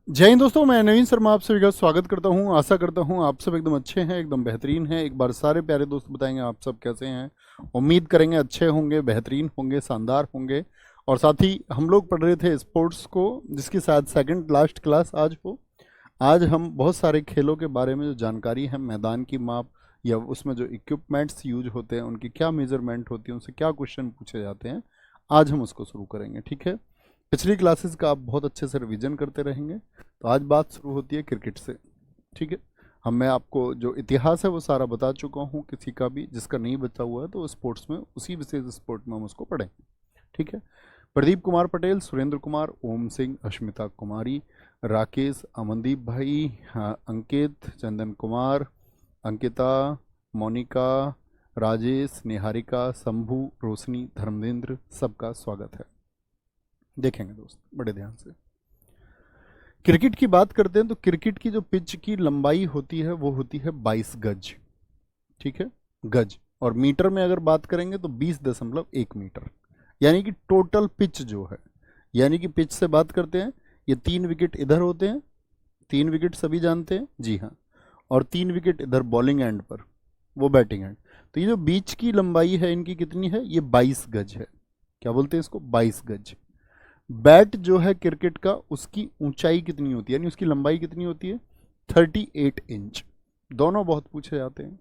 जय हिंद दोस्तों, मैं नवीन शर्मा आप सभी का स्वागत करता हूं। आशा करता हूं आप सब एकदम अच्छे हैं, एकदम बेहतरीन हैं। एक बार सारे प्यारे दोस्त बताएंगे आप सब कैसे हैं। उम्मीद करेंगे अच्छे होंगे, बेहतरीन होंगे, शानदार होंगे। और साथ ही हम लोग पढ़ रहे थे स्पोर्ट्स को, जिसकी शायद सेकंड लास्ट क्लास आज हो। आज हम बहुत सारे खेलों के बारे में जो जानकारी है, मैदान की माप या उसमें जो इक्विपमेंट्स यूज होते हैं, उनकी क्या मेजरमेंट होती है, उनसे क्या क्वेश्चन पूछे जाते हैं, आज हम उसको शुरू करेंगे। ठीक है, पिछली क्लासेस का आप बहुत अच्छे से रिवीजन करते रहेंगे। तो आज बात शुरू होती है क्रिकेट से। ठीक है, मैं आपको जो इतिहास है वो सारा बता चुका हूँ। किसी का भी जिसका नहीं बचा हुआ है तो स्पोर्ट्स में, उसी विशेष स्पोर्ट में हम उसको पढ़ेंगे। ठीक है, प्रदीप कुमार पटेल, सुरेंद्र कुमार, ओम सिंह, अश्मिता कुमारी, राकेश, अमनदीप भाई, हाँ, अंकित, चंदन कुमार, अंकिता, मोनिका, राजेश, निहारिका, शंभू, रोशनी, धर्मेंद्र, सबका स्वागत है। देखेंगे दोस्त बड़े ध्यान से। क्रिकेट की बात करते हैं तो क्रिकेट की जो पिच की लंबाई होती है वो होती है 22 गज। ठीक है, गज। और मीटर में अगर बात करेंगे तो 20.1 मीटर, यानी कि टोटल पिच जो है। यानी कि पिच से बात करते हैं, ये 3 विकेट इधर होते हैं, 3 विकेट सभी जानते हैं, जी हाँ। और 3 विकेट इधर बॉलिंग एंड पर, वो बैटिंग एंड। तो ये जो बीच की लंबाई है इनकी कितनी है, ये 22 गज है। क्या बोलते हैं इसको, 22 गज। बैट जो है क्रिकेट का, उसकी ऊंचाई कितनी होती है, यानी उसकी लंबाई कितनी होती है, 38 इंच। दोनों बहुत पूछे जाते हैं,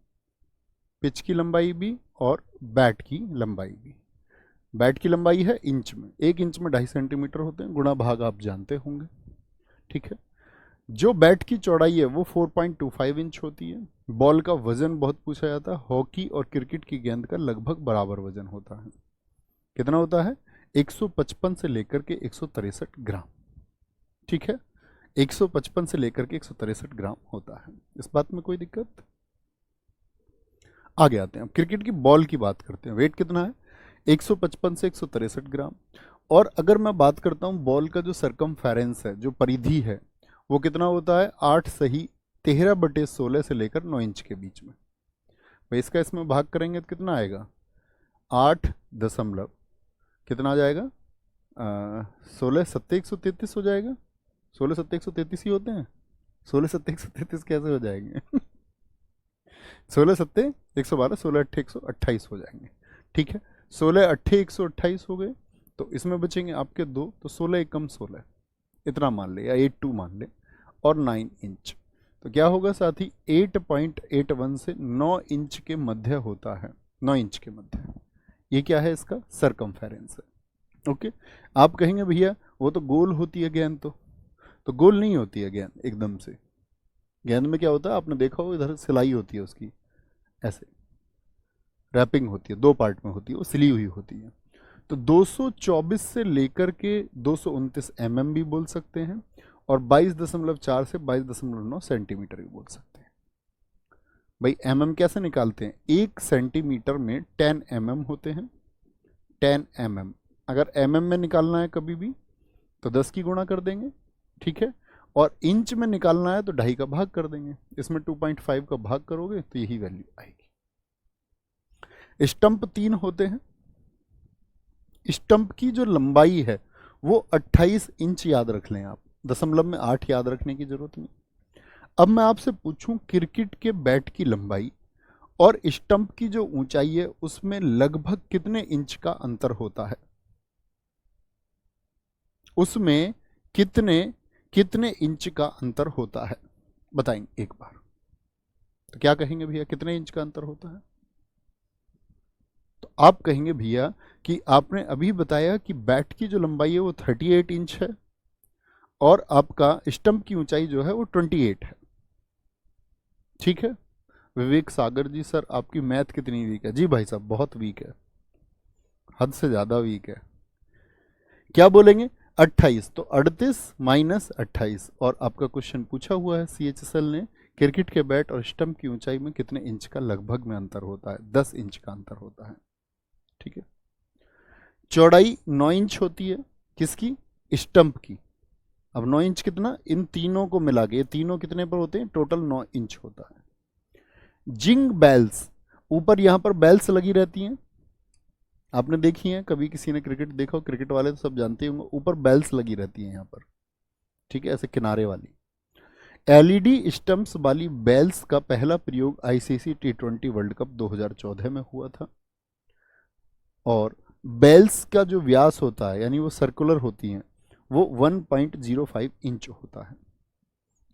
पिच की लंबाई भी और बैट की लंबाई भी। बैट की लंबाई है इंच में, 1 इंच में 2.5 सेंटीमीटर होते हैं, गुणा भाग आप जानते होंगे। ठीक है, जो बैट की चौड़ाई है वो 4.25 इंच होती है। बॉल का वजन बहुत पूछा जाता है। हॉकी और क्रिकेट की गेंद का लगभग बराबर वजन होता है। कितना होता है, 155 से लेकर के 163 ग्राम। ठीक है, 155 से लेकर के 163 ग्राम होता है। इस बात में कोई दिक्कत। आगे आते हैं, अब क्रिकेट की बॉल की बात करते हैं। वेट कितना है, 155 से 163 ग्राम। और अगर मैं बात करता हूं बॉल का जो सरकमफेरेंस है, जो परिधि है, वो कितना होता है, 8 सही 13/16 से लेकर 9 इंच के बीच में। भाई इसका इसमें भाग करेंगे तो कितना आएगा, 8 दशमलव कितना आ जाएगा, 16 सत्ते 133 हो जाएगा। 16 सत्ते 133 ही होते हैं। 16 सत्ते 133 कैसे हो जाएंगे 16 सत्ते 112, 16 अट्ठे 128 हो जाएंगे। ठीक है, 16 अट्ठे 128 हो गए। तो इसमें बचेंगे आपके दो, तो 16 एकम 16, इतना मान ले, या 82 मान ले। और 9 इंच, तो क्या होगा साथी, 8.81 से 9 इंच के मध्य होता है। 9 इंच के मध्य, ये क्या है, इसका सरकमफेरेंस है। ओके, आप कहेंगे भैया वो तो गोल होती है गेंद, तो गोल नहीं होती है गेंद एकदम से। गेंद में क्या होता है, आपने देखा हो, इधर सिलाई होती है उसकी, ऐसे रैपिंग होती है, 2 पार्ट में होती है, वो सिली हुई होती है। तो 224 से लेकर के 229 mm भी बोल सकते हैं, और 22.4 से 22.9 सेंटीमीटर भी बोल सकते हैं। भाई mm कैसे निकालते हैं, 1 सेंटीमीटर में 10 mm होते हैं। 10 mm, अगर mm में निकालना है कभी भी तो 10 की गुणा कर देंगे। ठीक है, और इंच में निकालना है तो 2.5 का भाग कर देंगे। इसमें 2.5 का भाग करोगे तो यही वैल्यू आएगी। स्टंप 3 होते हैं। स्टंप की जो लंबाई है वो 28 इंच, याद रख लें आप, दशमलव में 8 याद रखने की जरूरत नहीं। अब मैं आपसे पूछूं, क्रिकेट के बैट की लंबाई और स्टंप की जो ऊंचाई है उसमें लगभग कितने इंच का अंतर होता है, उसमें कितने कितने इंच का अंतर होता है, बताएंगे एक बार। तो क्या कहेंगे भैया, कितने इंच का अंतर होता है, तो आप कहेंगे भैया कि आपने अभी बताया कि बैट की जो लंबाई है वो 38 इंच है, और आपका स्टंप की ऊंचाई जो है वो 28 है। ठीक है, विवेक सागर जी, सर आपकी मैथ कितनी वीक है, जी भाई साहब बहुत वीक है, हद से ज्यादा वीक है। क्या बोलेंगे, 28, तो 38 माइनस 28। और आपका क्वेश्चन पूछा हुआ है CHSL ने, क्रिकेट के बैट और स्टंप की ऊंचाई में कितने इंच का लगभग में अंतर होता है, 10 इंच का अंतर होता है। ठीक है, चौड़ाई 9 इंच होती है, किसकी, स्टंप की। अब 9 इंच कितना, इन तीनों को मिला के, ये तीनों कितने पर होते हैं, टोटल 9 इंच होता है। जिंग बेल्स, ऊपर यहां पर बेल्स लगी रहती हैं, आपने देखी हैं, कभी किसी ने क्रिकेट देखा हो, क्रिकेट वाले तो सब जानते होंगे, ऊपर बेल्स लगी रहती हैं यहाँ पर। ठीक है, ऐसे किनारे वाली। एलईडी स्टंप्स वाली बेल्स का पहला प्रयोग आईसीसी T20 वर्ल्ड कप 2014 में हुआ था। और बेल्स का जो व्यास होता है, यानी वो सर्कुलर होती हैं, वो 1.05 इंच होता है।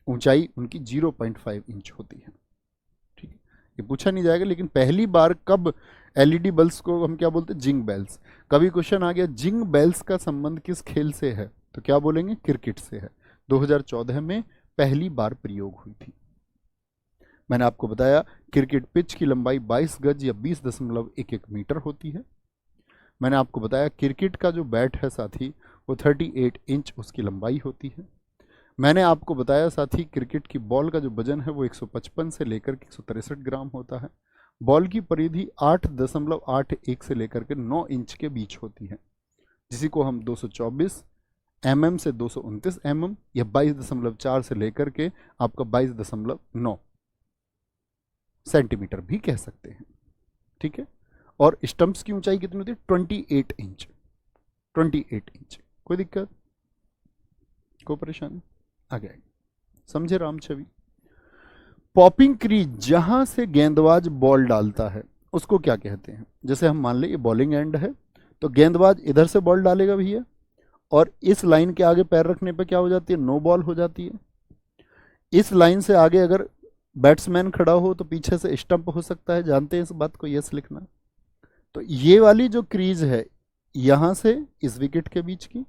ऊंचाई उनकी 0.5 इंच होती है। ठीक है, ये पूछा नहीं जाएगा, लेकिन पहली बार कब एलईडी बल्ब्स को हम क्या बोलते हैं? जिंग बेल्स। कभी क्वेश्चन आ गया जिंग बेल्स का संबंध किस खेल से है, तो क्या बोलेंगे? क्रिकेट से है। 2014 में पहली बार प्रयोग हुई थी। मैंने आपको बताया क्रिकेट पिच की लंबाई 22 गज या 20.11 मीटर होती है। मैंने आपको बताया क्रिकेट का जो बैट है साथी, वो 38 इंच उसकी लंबाई होती है। मैंने आपको बताया साथी क्रिकेट की बॉल का जो वजन है वो 155 से लेकर के 163 ग्राम होता है। बॉल की परिधि 8.81 से लेकर के 9 इंच के बीच होती है, जिसी को हम 224 mm से 229 mm या 22.4 से लेकर के आपका 22.9 सेंटीमीटर भी कह सकते हैं। ठीक है, और स्टंप्स की ऊंचाई कितनी होती है? 28 इंच। 28 इंच। कोई दिक्कत, कोई परेशानी? आगे समझे राम छवि? पॉपिंग क्रीज, जहां से गेंदबाज बॉल डालता है, उसको क्या कहते हैं? जैसे हम मान ले ये बॉलिंग एंड है, तो गेंदबाज इधर से बॉल डालेगा भैया, और इस लाइन के आगे पैर रखने पे क्या हो जाती है? नो बॉल हो जाती है। इस लाइन से आगे अगर बैट्समैन खड़ा हो तो पीछे से स्टंप हो सकता है, जानते हैं इस बात को? यस लिखना। तो ये वाली जो क्रीज है, यहां से इस विकेट के बीच की,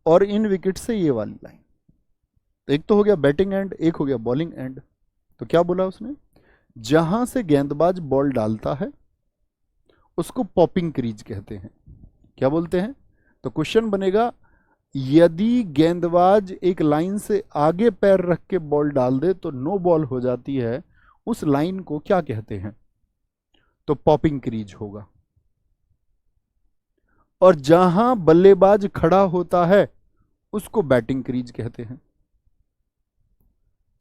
और इन विकेट से ये वाली लाइन, तो एक तो हो गया बैटिंग एंड, एक हो गया बॉलिंग एंड। तो क्या बोला उसने? जहां से गेंदबाज बॉल डालता है उसको पॉपिंग क्रीज कहते हैं। क्या बोलते हैं? तो क्वेश्चन बनेगा, यदि गेंदबाज एक लाइन से आगे पैर रख के बॉल डाल दे तो नो बॉल हो जाती है, उस लाइन को क्या कहते हैं? तो पॉपिंग क्रीज होगा। और जहां बल्लेबाज खड़ा होता है उसको बैटिंग क्रीज कहते हैं।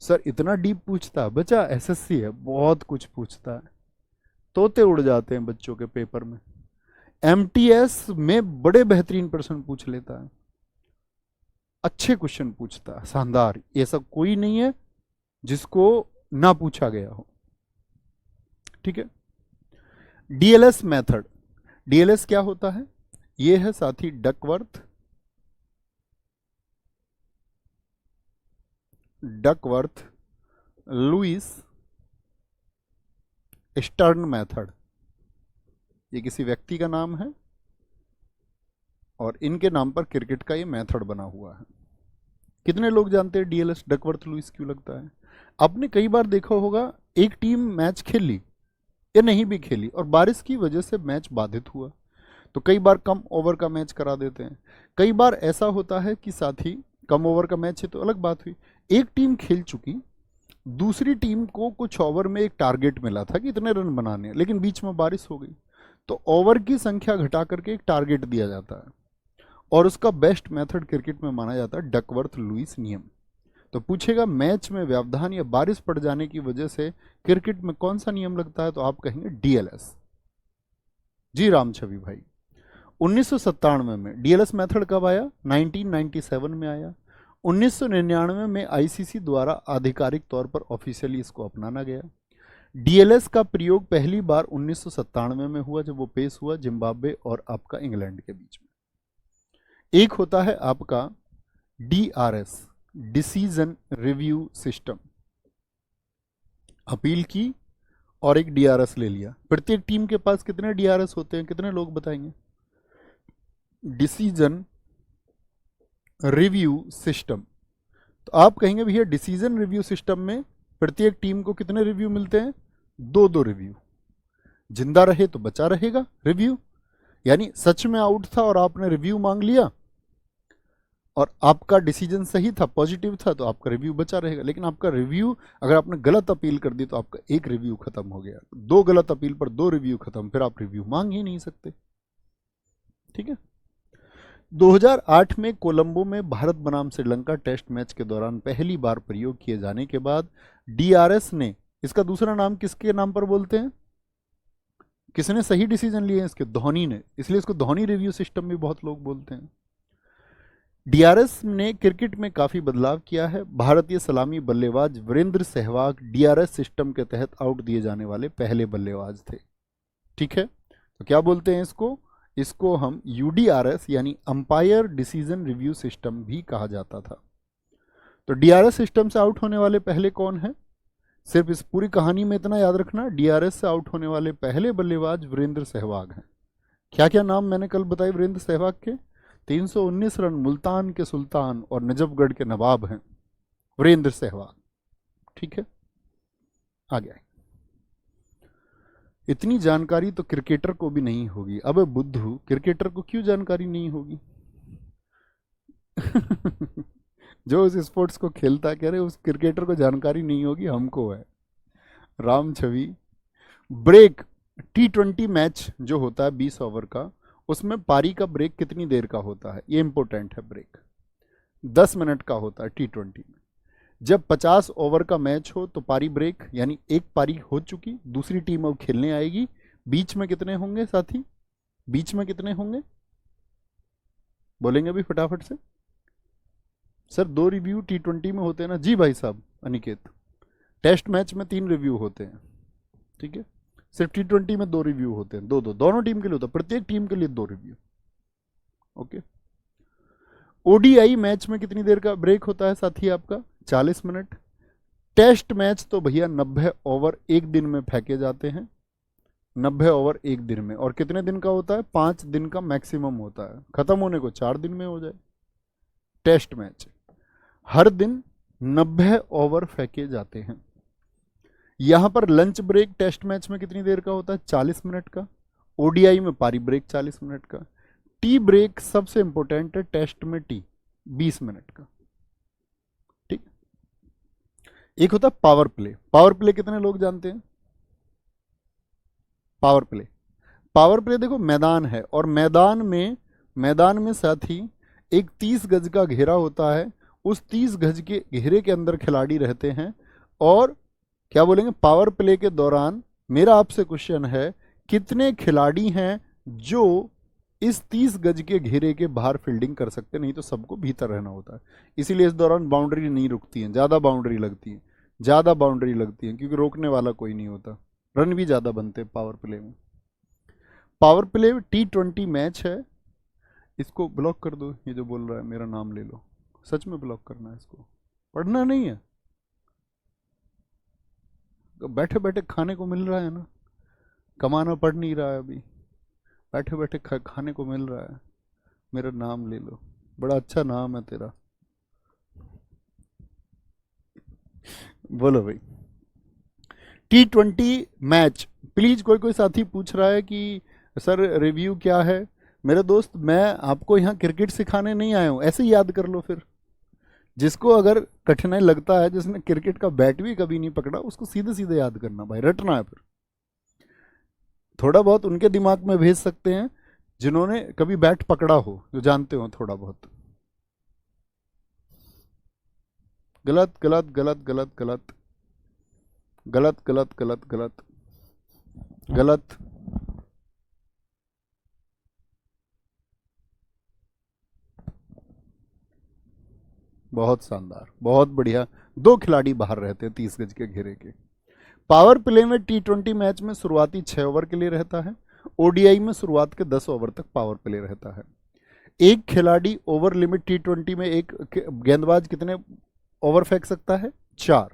सर इतना डीप पूछता बच्चा? एसएससी है, बहुत कुछ पूछता है, तोते उड़ जाते हैं बच्चों के पेपर में। एमटीएस में बड़े बेहतरीन प्रश्न पूछ लेता है, अच्छे क्वेश्चन पूछता है, शानदार। ऐसा कोई नहीं है जिसको ना पूछा गया हो। ठीक है, डीएलएस मेथड। डीएलएस क्या होता है? ये है साथी डकवर्थ लुइस स्टर्न मेथड। ये किसी व्यक्ति का नाम है और इनके नाम पर क्रिकेट का ये मेथड बना हुआ है। कितने लोग जानते हैं डीएलएस डकवर्थ लुइस क्यों लगता है? आपने कई बार देखा होगा, एक टीम मैच खेल ली या नहीं भी खेली और बारिश की वजह से मैच बाधित हुआ, तो कई बार कम ओवर का मैच करा देते हैं। कई बार ऐसा होता है कि साथी कम ओवर का मैच है तो अलग बात हुई, एक टीम खेल चुकी, दूसरी टीम को कुछ ओवर में एक टारगेट मिला था कि इतने रन बनाने हैं, लेकिन बीच में बारिश हो गई, तो ओवर की संख्या घटा करके एक टारगेट दिया जाता है, और उसका बेस्ट मेथड क्रिकेट में माना जाता है डकवर्थ लुइस नियम। तो पूछेगा मैच में व्यवधान या बारिश पड़ जाने की वजह से क्रिकेट में कौन सा नियम लगता है, तो आप कहेंगे डीएलएस। जी राम छवि भाई। 1997 में डीएलएस मेथड कब आया? 1997 में आया। 1999 में आईसीसी द्वारा आधिकारिक तौर पर ऑफिशियली इसको अपनाना गया। डीएलएस का प्रयोग पहली बार 1997 में हुआ, जब वो पेश हुआ जिम्बाब्वे और आपका इंग्लैंड के बीच में। एक होता है आपका DRS, decision review system, appeal की और एक डीआरएस ले लिया। प्रत्येक टीम के पास कितने डीआरएस होते हैं? कितने लोग बताएंगे? Decision review system. तो आप कहेंगे भैया डिसीजन रिव्यू सिस्टम में प्रत्येक टीम को कितने रिव्यू मिलते हैं? 2-2 रिव्यू। जिंदा रहे तो बचा रहेगा रिव्यू, यानी सच में आउट था और आपने रिव्यू मांग लिया और आपका डिसीजन सही था, पॉजिटिव था, तो आपका रिव्यू बचा रहेगा। लेकिन आपका रिव्यू अगर आपने गलत अपील कर दी तो आपका एक रिव्यू खत्म हो गया। 2 गलत अपील पर 2 रिव्यू खत्म, फिर आप रिव्यू मांग ही नहीं सकते। ठीक है। 2008 में कोलंबो में भारत बनाम श्रीलंका टेस्ट मैच के दौरान पहली बार प्रयोग किए जाने के बाद डीआरएस ने, इसका दूसरा नाम किसके नाम पर बोलते हैं? किसने सही डिसीजन लिए इसके? धोनी ने, इसलिए इसको धोनी रिव्यू सिस्टम भी बहुत लोग बोलते हैं। डीआरएस ने क्रिकेट में काफी बदलाव किया है। भारतीय सलामी बल्लेबाज वीरेंद्र सहवाग डीआरएस सिस्टम के तहत आउट दिए जाने वाले पहले बल्लेबाज थे। ठीक है, तो क्या बोलते हैं इसको? इसको हम यूडीआरएस यानी अंपायर डिसीजन रिव्यू सिस्टम भी कहा जाता था। तो डीआरएस सिस्टम से आउट होने वाले पहले कौन है? सिर्फ इस पूरी कहानी में इतना याद रखना, डीआरएस से आउट होने वाले पहले बल्लेबाज वीरेंद्र सहवाग हैं। क्या क्या नाम मैंने कल बताए वीरेंद्र सहवाग के? 319 रन, मुल्तान के सुल्तान और नजफगढ़ के नवाब हैं वीरेंद्र सहवाग। ठीक है, आ गया। इतनी जानकारी तो क्रिकेटर को भी नहीं होगी। अबे बुद्धू, क्रिकेटर को क्यों जानकारी नहीं होगी? जो उस स्पोर्ट्स को खेलता है, कह रहे उस क्रिकेटर को जानकारी नहीं होगी, हमको है। राम छवि। ब्रेक, T20 मैच जो होता है 20 ओवर का, उसमें पारी का ब्रेक कितनी देर का होता है? ये इंपॉर्टेंट है। ब्रेक 10 मिनट का होता है T20 में। जब 50 ओवर का मैच हो तो पारी ब्रेक, यानी एक पारी हो चुकी, दूसरी टीम अब खेलने आएगी, बीच में कितने होंगे साथी? बीच में कितने होंगे बोलेंगे अभी फटाफट से? सर 2 रिव्यू T20 में होते हैं ना जी भाई साहब अनिकेत। टेस्ट मैच में 3 रिव्यू होते हैं। ठीक है, सिर्फ T20 में 2 रिव्यू होते हैं। दो दोनों टीम के लिए होता है, प्रत्येक टीम के लिए 2 रिव्यू। ओके। ओडीआई मैच में कितनी देर का ब्रेक होता है साथी आपका? 40 मिनट। टेस्ट मैच तो भैया 90 ओवर एक दिन में फेंके जाते हैं। 90 ओवर एक दिन में, और कितने दिन का होता है? 5 दिन का मैक्सिमम होता है, खत्म होने को 4 दिन में हो जाए। टेस्ट मैच हर दिन 90 ओवर फेंके जाते हैं। यहां पर लंच ब्रेक टेस्ट मैच में कितनी देर का होता है? 40 मिनट का। ओडीआई में पारी ब्रेक 40 मिनट का। टी ब्रेक सबसे इंपॉर्टेंट है टेस्ट में, टी 20 मिनट का। ठीक। एक होता है पावर प्ले। पावर प्ले कितने लोग जानते हैं? पावर प्ले, पावर प्ले देखो मैदान है, और मैदान में साथी एक 30 गज का घेरा होता है। उस 30 गज के घेरे के अंदर खिलाड़ी रहते हैं, और क्या बोलेंगे, पावर प्ले के दौरान मेरा आपसे क्वेश्चन है, कितने खिलाड़ी हैं जो इस 30 गज के घेरे के बाहर फील्डिंग कर सकते? नहीं तो सबको भीतर रहना होता है। इसीलिए इस दौरान बाउंड्री नहीं रुकती है, ज़्यादा बाउंड्री लगती है, ज़्यादा बाउंड्री लगती है, क्योंकि रोकने वाला कोई नहीं होता। रन भी ज़्यादा बनते हैं पावर प्ले में। पावर प्ले T20 मैच है। इसको ब्लॉक कर दो, ये जो बोल रहा है मेरा नाम ले लो, सच में ब्लॉक करना है इसको, पढ़ना नहीं है। बैठे बैठे खाने को मिल रहा है ना, कमाना पड़ नहीं रहा है अभी, बैठे बैठे खाने को मिल रहा है। मेरा नाम ले लो, बड़ा अच्छा नाम है तेरा। बोलो भाई। T20 मैच, प्लीज कोई कोई साथी पूछ रहा है कि सर रिव्यू क्या है? मेरे दोस्त, मैं आपको यहाँ क्रिकेट सिखाने नहीं आया हूँ, ऐसे ही याद कर लो। फिर जिसको अगर कठिनाई लगता है, जिसने क्रिकेट का बैट भी कभी नहीं पकड़ा, उसको सीधे सीधे याद करना भाई, रटना है। फिर थोड़ा बहुत उनके दिमाग में भेज सकते हैं जिन्होंने कभी बैट पकड़ा हो, जो जानते हो थोड़ा बहुत। गलत गलत गलत गलत गलत गलत गलत गलत गलत गलत। बहुत शानदार, बहुत बढ़िया। 2 खिलाड़ी बाहर रहते हैं 30 गज के घेरे के। पावर प्ले में T20 मैच में शुरुआती 6 ओवर के लिए रहता है। ओडीआई में शुरुआत के 10 ओवर तक पावर प्ले रहता है। एक खिलाड़ी ओवर लिमिट T20 में, एक गेंदबाज कितने ओवर फेंक सकता है? 4।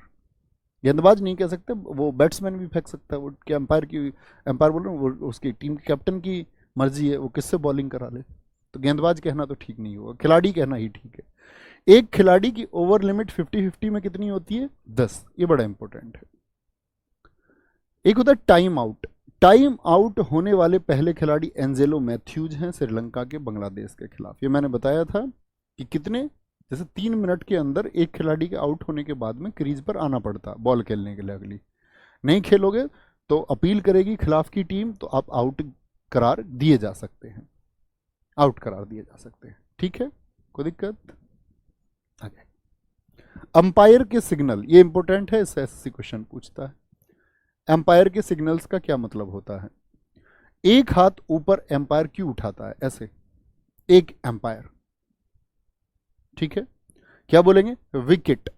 गेंदबाज नहीं कह सकते, वो बैट्समैन भी फेंक सकता है। वो क्या एम्पायर बोल रहे हैं, वो उसकी टीम के कैप्टन की मर्जी है, वो किससे बॉलिंग करा ले। तो गेंदबाज कहना तो ठीक नहीं होगा, खिलाड़ी कहना ही ठीक है। एक खिलाड़ी की ओवर लिमिट 50-50 में कितनी होती है? 10। ये बड़ा इंपॉर्टेंट है। एक होता है टाइम आउट। टाइम आउट होने वाले पहले खिलाड़ी एंजेलो मैथ्यूज हैं, श्रीलंका के बांग्लादेश के खिलाफ। ये मैंने बताया था कि कितने, जैसे 3 मिनट के अंदर एक खिलाड़ी के आउट होने के बाद में क्रीज पर आना पड़ता बॉल खेलने के लिए। अगली नहीं खेलोगे तो अपील करेगी खिलाफ की टीम, तो आप आउट करार दिए जा सकते हैं, आउट करार दिए जा सकते हैं। ठीक है, कोई दिक्कत? आगे अंपायर के सिग्नल, ये इंपॉर्टेंट है, इससे एसएससी क्वेश्चन पूछता है। एम्पायर के सिग्नल्स का क्या मतलब होता है? एक हाथ ऊपर एम्पायर क्यों उठाता है? ऐसे एक एम्पायर ठीक है, क्या बोलेंगे? विकेट।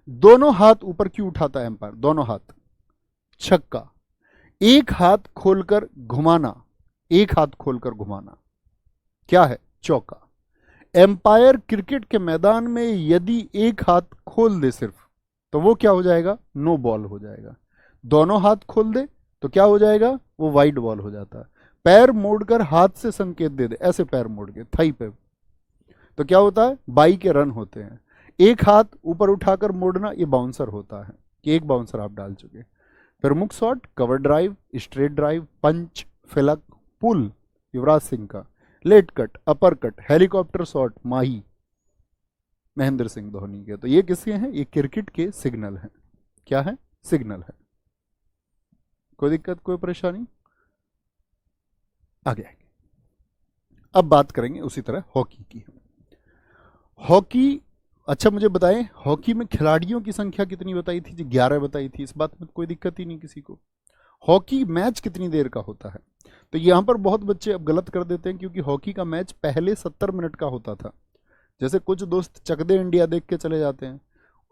दोनों हाथ ऊपर क्यों उठाता है एम्पायर? दोनों हाथ, छक्का। एक हाथ खोलकर घुमाना, एक हाथ खोलकर घुमाना, क्या है? चौका। एम्पायर क्रिकेट के मैदान में यदि एक हाथ खोल दे सिर्फ, तो वो क्या हो जाएगा? नो बॉल हो जाएगा। दोनों हाथ खोल दे तो क्या हो जाएगा? वो वाइड बॉल हो जाता है। पैर मोड़कर हाथ से संकेत दे दे, ऐसे पैर मोड़ के थाई पे, तो क्या होता है? बाई के रन होते हैं। एक हाथ ऊपर उठाकर मोड़ना, ये बाउंसर होता है कि एक बाउंसर आप डाल चुके। प्रमुख shot, cover drive, straight drive, punch, flick, pull, Yuvraj Singh का, late cut, upper cut, helicopter shot, Mahi, Mahendra Singh Dhoni के। तो ये किसके हैं? ये क्रिकेट के सिग्नल हैं। क्या है? सिग्नल है। कोई दिक्कत, कोई परेशानी? आगे आगे अब बात करेंगे उसी तरह हॉकी की। हॉकी, अच्छा मुझे बताएं, हॉकी में खिलाड़ियों की संख्या कितनी बताई थी? जी 11 बताई थी। इस बात में कोई दिक्कत ही नहीं किसी को। हॉकी मैच कितनी देर का होता है? तो यहां पर बहुत बच्चे अब गलत कर देते हैं, क्योंकि हॉकी का मैच पहले 70 मिनट का होता था। जैसे कुछ दोस्त चक दे इंडिया देख के चले जाते हैं,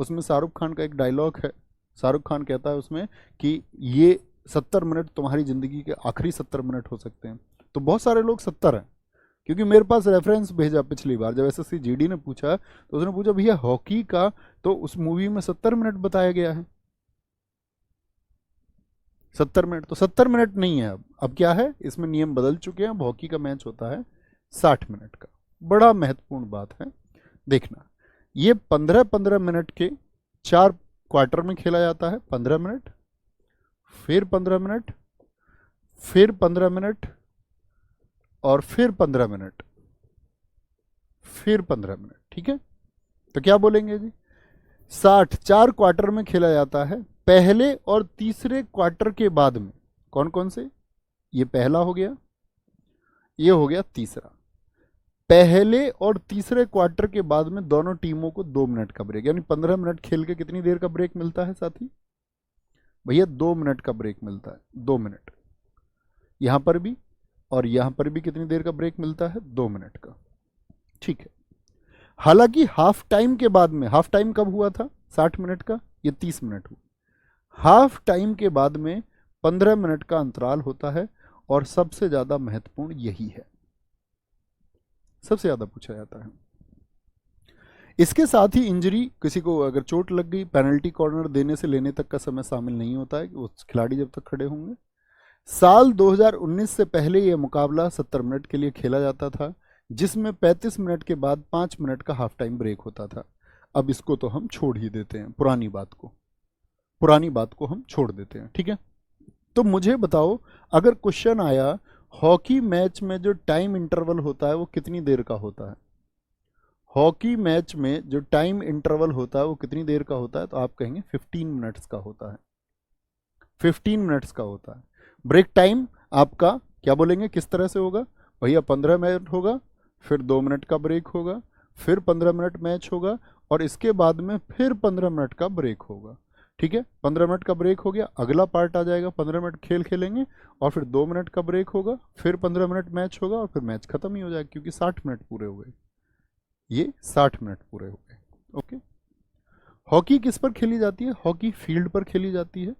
उसमें शाहरुख खान का एक डायलॉग है। शाहरुख खान कहता है उसमें कि ये 70 मिनट तुम्हारी जिंदगी के आखिरी 70 मिनट हो सकते हैं। तो बहुत सारे लोग 70 हैं, क्योंकि मेरे पास रेफरेंस भेजा पिछली बार जब एसएससी जीडी ने पूछा, तो उसने पूछा भैया हॉकी का तो उस मूवी में 70 मिनट बताया गया है। 70 मिनट, तो 70 मिनट नहीं है। अब क्या है, इसमें नियम बदल चुके हैं। अब हॉकी का मैच होता है 60 मिनट का। बड़ा महत्वपूर्ण बात है देखना, ये 15-15 मिनट के 4 क्वार्टर में खेला जाता है। 15 मिनट, फिर 15 मिनट, फिर 15 मिनट, और फिर 15 मिनट, फिर 15 मिनट। ठीक है, तो क्या बोलेंगे जी? 60 4 क्वार्टर में खेला जाता है। पहले और तीसरे क्वार्टर के बाद में कौन कौन से? ये पहला हो गया, ये हो गया तीसरा। पहले और तीसरे क्वार्टर के बाद में दोनों टीमों को 2 मिनट का ब्रेक, यानी 15 मिनट खेल के कितनी देर का ब्रेक मिलता है साथी? भैया 2 मिनट का ब्रेक मिलता है। 2 मिनट यहां पर भी, और यहां पर भी कितनी देर का ब्रेक मिलता है? 2 मिनट का। ठीक है, हालांकि हाफ टाइम के बाद में, हाफ टाइम कब हुआ था? 60 मिनट का, ये 30 मिनट हुआ। हाफ टाइम के बाद में 15 मिनट का अंतराल होता है, और सबसे ज्यादा महत्वपूर्ण यही है, सबसे ज्यादा पूछा जाता है। इसके साथ ही इंजरी, किसी को अगर चोट लग गई, पेनल्टी कॉर्नर देने से लेने तक का समय शामिल नहीं होता है, उस खिलाड़ी जब तक खड़े होंगे। साल 2019 से पहले यह मुकाबला 70 मिनट के लिए खेला जाता था, जिसमें 35 मिनट के बाद 5 मिनट का हाफ टाइम ब्रेक होता था। अब इसको तो हम छोड़ ही देते हैं, पुरानी बात को हम छोड़ देते हैं। ठीक है, तो मुझे बताओ, अगर क्वेश्चन आया हॉकी मैच में जो टाइम इंटरवल होता है वो कितनी देर का होता है? हॉकी मैच में जो टाइम इंटरवल होता है वो कितनी देर का होता है? तो आप कहेंगे 15 मिनट्स का होता है। 15 मिनट्स का होता है। ब्रेक टाइम आपका क्या बोलेंगे, किस तरह से होगा? भैया 15 मिनट होगा, फिर 2 मिनट का ब्रेक होगा, फिर 15 मिनट मैच होगा, और इसके बाद में फिर 15 मिनट का ब्रेक होगा। ठीक है, 15 मिनट का ब्रेक हो गया, अगला पार्ट आ जाएगा, 15 मिनट खेल खेलेंगे, और फिर 2 मिनट का ब्रेक होगा, फिर 15 मिनट मैच होगा, और फिर मैच खत्म ही हो जाएगा, क्योंकि 60 मिनट पूरे हो गए। ये 60 मिनट पूरे हो गए। ओके, हॉकी किस पर खेली जाती है? हॉकी फील्ड पर खेली जाती है।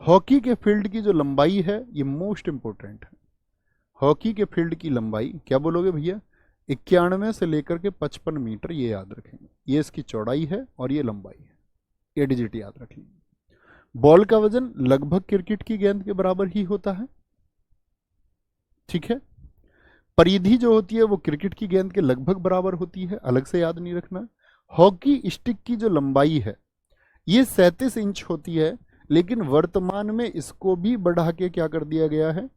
हॉकी के फील्ड की जो लंबाई है ये मोस्ट इंपोर्टेंट है। हॉकी के फील्ड की लंबाई क्या बोलोगे भैया? 91 से लेकर के 55 मीटर, ये याद रखेंगे। ये इसकी चौड़ाई है और ये लंबाई है, ये डिजिट याद रख लीजिए। बॉल का वजन लगभग क्रिकेट की गेंद के बराबर ही होता है। ठीक है, परिधि जो होती है वो क्रिकेट की गेंद के लगभग बराबर होती है, अलग से याद नहीं रखना। हॉकी स्टिक की जो लंबाई है ये 37 इंच होती है, लेकिन वर्तमान में इसको भी बढ़ा के क्या कर दिया गया है?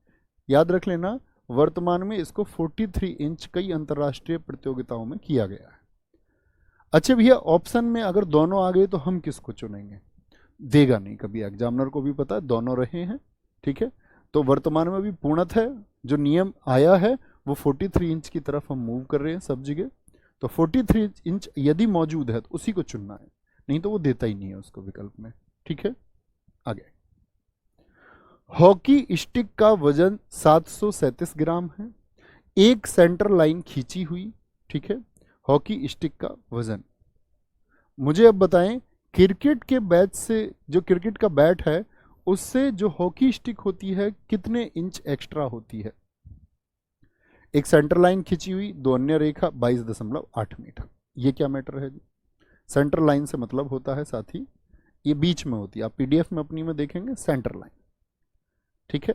याद रख लेना, वर्तमान में इसको 43 इंच कई अंतर्राष्ट्रीय प्रतियोगिताओं में किया गया है। अच्छा भैया, ऑप्शन में अगर दोनों आ गए तो हम किसको चुनेंगे? देगा नहीं कभी, एग्जामिनर को भी पता है दोनों रहे हैं। ठीक है, तो वर्तमान में भी पूर्णतः जो नियम आया है वो 43 इंच की तरफ हम मूव कर रहे हैं सब जगह। तो 43 इंच यदि मौजूद है तो उसी को चुनना है, नहीं तो वो देता ही नहीं है उसको विकल्प में। ठीक है, आगे। हॉकी स्टिक का वजन 737 ग्राम है, एक सेंटर लाइन खींची हुई। ठीक है, हॉकी स्टिक का वजन। मुझे अब बताएं, क्रिकेट के बैट से, जो क्रिकेट का बैट है उससे जो हॉकी स्टिक होती है कितने इंच एक्स्ट्रा होती है? एक सेंटर लाइन खिंची हुई, दो अन्य रेखा, 22.8 मीटर। ये क्या मैटर है जी? सेंटर लाइन से मतलब होता है साथी ये बीच में होती है, आप पीडीएफ में अपनी में देखेंगे सेंटर लाइन, ठीक है।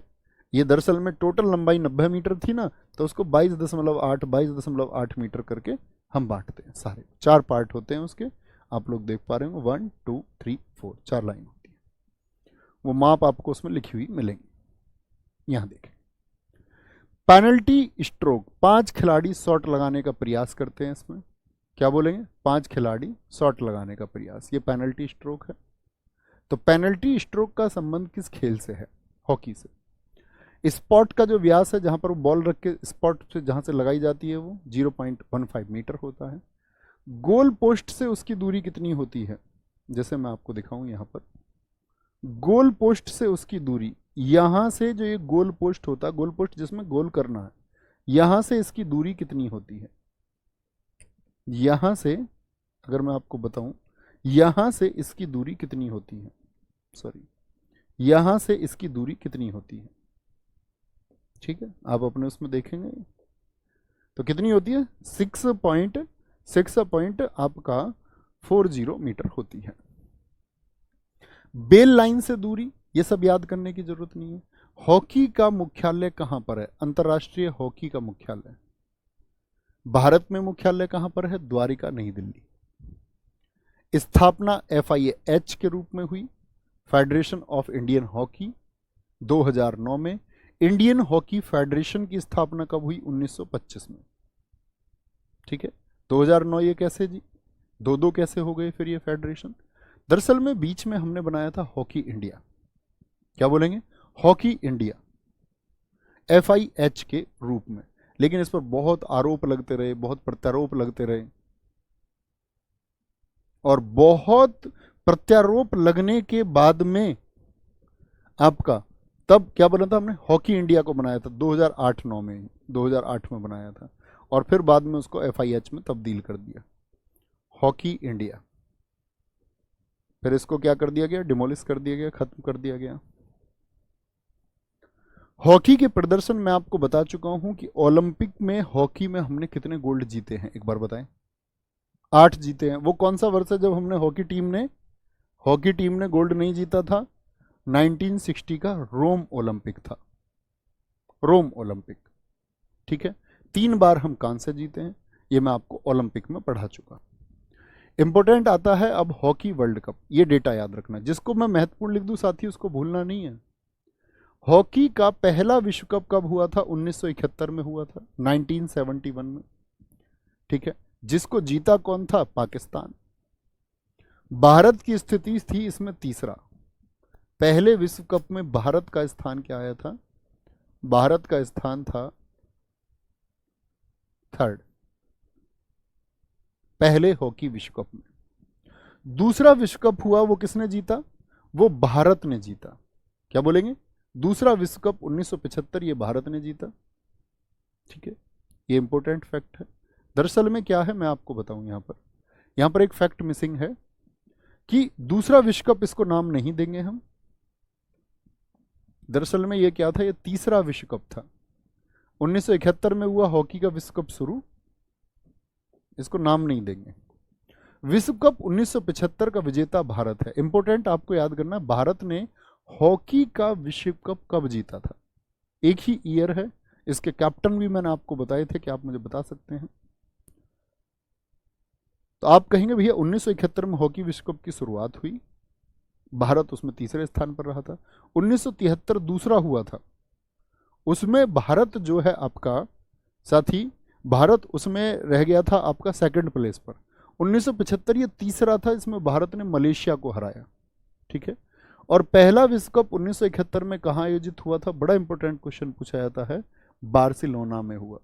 ये दरअसल में टोटल लंबाई 90 मीटर थी ना, तो उसको 22.8 मीटर करके हम बांटते हैं। सारे 4 पार्ट होते हैं उसके, आप लोग देख पा रहे हो 1 2 3 4 4 लाइन होती है। वो माप आपको उसमें लिखी हुई मिलेंगी। यहां देखें, पेनल्टी स्ट्रोक, 5 खिलाड़ी शॉट लगाने का प्रयास करते हैं। इसमें क्या बोलेंगे? 5 खिलाड़ी शॉट लगाने का प्रयास, ये पेनल्टी स्ट्रोक है। तो पेनल्टी स्ट्रोक का संबंध किस खेल से है? हॉकी से। स्पॉट का जो व्यास है, जहां पर वो बॉल रख के स्पॉट से जहां से लगाई जाती है, वो 0.15 मीटर होता है। गोल पोस्ट से उसकी दूरी कितनी होती है? जैसे मैं आपको दिखाऊं यहां पर, गोल पोस्ट से उसकी दूरी, यहां से जो ये गोल पोस्ट होता है, गोल पोस्ट जिसमें गोल करना है, यहां से इसकी दूरी कितनी होती है? यहां से, अगर मैं आपको बताऊं, यहां से इसकी दूरी कितनी होती है? सॉरी, यहां से इसकी दूरी कितनी होती है? ठीक है, आप अपने उसमें देखेंगे तो कितनी होती है? 6 पॉइंट आपका 40 मीटर होती है। बेल लाइन से दूरी, ये सब याद करने की जरूरत नहीं है। हॉकी का मुख्यालय कहां पर है? अंतरराष्ट्रीय हॉकी का मुख्यालय भारत में मुख्यालय कहां पर है? द्वारिका, नई दिल्ली। स्थापना FIH के रूप में हुई, फेडरेशन ऑफ इंडियन हॉकी, 2009 में। इंडियन हॉकी फेडरेशन की स्थापना कब हुई? 1925 में। ठीक है, 2009 ये कैसे जी? दो दो कैसे हो गए फिर ये फेडरेशन? दरअसल में बीच में हमने बनाया था हॉकी इंडिया। क्या बोलेंगे? हॉकी इंडिया, FIH के रूप में। लेकिन इस पर बहुत आरोप लगते रहे, बहुत प्रत्यारोप लगते रहे, और बहुत प्रत्यारोप लगने के बाद में आपका तब क्या बना था? हमने हॉकी इंडिया को बनाया था 2008-9 में, 2008 में बनाया था, और फिर बाद में उसको FIH में तब्दील कर दिया, हॉकी इंडिया। फिर इसको क्या कर दिया गया? डिमोलिश कर दिया गया, खत्म कर दिया गया। हॉकी के प्रदर्शन मैं आपको बता चुका हूं कि ओलंपिक में हॉकी में हमने कितने गोल्ड जीते हैं, एक बार बताएं। 8 जीते हैं। वो कौन सा वर्ष है जब हमने हॉकी टीम ने गोल्ड नहीं जीता था? 1960 का रोम ओलंपिक था, रोम ओलंपिक। ठीक है, 3 बार हम कांस्य जीते हैं, ये मैं आपको ओलंपिक में पढ़ा चुका। इंपॉर्टेंट आता है अब हॉकी वर्ल्ड कप, ये डेटा याद रखना, जिसको मैं महत्वपूर्ण लिख दूं साथी उसको भूलना नहीं है। हॉकी का पहला विश्व कप कब हुआ था? 1971 में हुआ था, 1971 में। ठीक है, जिसको जीता कौन था? पाकिस्तान। भारत की स्थिति थी इसमें तीसरा। पहले विश्व कप में भारत का स्थान क्या आया था? भारत का स्थान था 3rd, पहले हॉकी विश्व कप में। दूसरा विश्व कप हुआ, वो किसने जीता? वो भारत ने जीता। क्या बोलेंगे? दूसरा विश्व कप 1975, ये भारत ने जीता। ठीक है, ये इंपॉर्टेंट फैक्ट है। दरअसल में क्या है मैं आपको बताऊं, यहां पर एक फैक्ट मिसिंग है कि दूसरा विश्व कप इसको नाम नहीं देंगे हम। दरअसल में ये क्या था? ये तीसरा विश्व कप था। 1971 में हुआ हॉकी का विश्व कप शुरू, इसको नाम नहीं देंगे। विश्व कप 1975 का विजेता भारत है। इंपॉर्टेंट आपको याद करना, भारत ने हॉकी का विश्व कप कब जीता था? एक ही ईयर है। इसके कैप्टन भी मैंने आपको बताए थे कि आप मुझे बता सकते हैं। तो आप कहेंगे भैया 1971 में हॉकी विश्व कप की शुरुआत हुई, भारत उसमें तीसरे स्थान पर रहा था। 1973 दूसरा हुआ था, उसमें भारत जो है आपका साथी, भारत उसमें रह गया था आपका 2nd प्लेस पर। 1975 ये तीसरा था, इसमें भारत ने मलेशिया को हराया। ठीक है, और पहला विश्व कप 1971 में कहां आयोजित हुआ था? बड़ा इंपॉर्टेंट क्वेश्चन पूछा जाता है, बार्सिलोना में हुआ।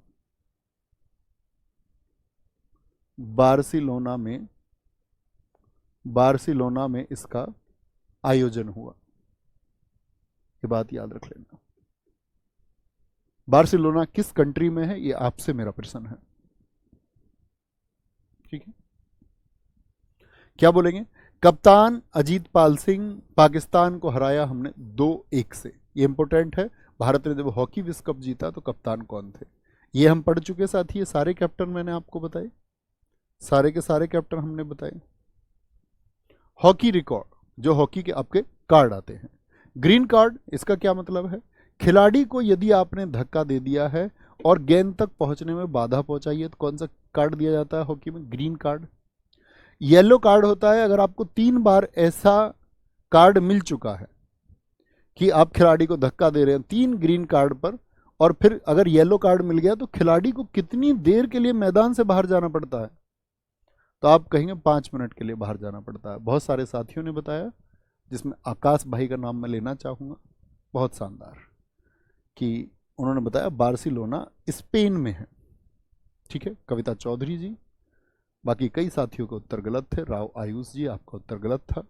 बार्सिलोना में इसका आयोजन हुआ, ये बात याद रख लेना। बार्सिलोना किस कंट्री में है, ये आपसे मेरा प्रश्न है। ठीक है, क्या बोलेंगे? कप्तान अजीत पाल सिंह, पाकिस्तान को हराया हमने 2-1 से। ये इंपॉर्टेंट है, भारत ने जब हॉकी विश्व कप जीता तो कप्तान कौन थे, ये हम पढ़ चुके साथी। ये सारे कैप्टन मैंने आपको बताए, सारे के सारे कैप्टन हमने बताए। हॉकी रिकॉर्ड, जो हॉकी के आपके कार्ड आते हैं, ग्रीन कार्ड, इसका क्या मतलब है? खिलाड़ी को यदि आपने धक्का दे दिया है और गेंद तक पहुंचने में बाधा पहुंचाई है तो कौन सा कार्ड दिया जाता है हॉकी में? Green card. येलो कार्ड होता है अगर आपको 3 बार ऐसा कार्ड मिल चुका है कि आप खिलाड़ी को धक्का दे रहे हैं 3 ग्रीन कार्ड पर, और फिर अगर येलो कार्ड मिल गया तो खिलाड़ी को कितनी देर के लिए मैदान से बाहर जाना पड़ता है? तो आप कहेंगे 5 मिनट के लिए बाहर जाना पड़ता है। बहुत सारे साथियों ने बताया, जिसमें आकाश भाई का नाम मैं लेना चाहूँगा, बहुत शानदार, कि उन्होंने बताया बार्सिलोना स्पेन में है। ठीक है, कविता चौधरी जी, बाकी कई साथियों के उत्तर गलत थे। राव आयुष जी, आपका उत्तर गलत था।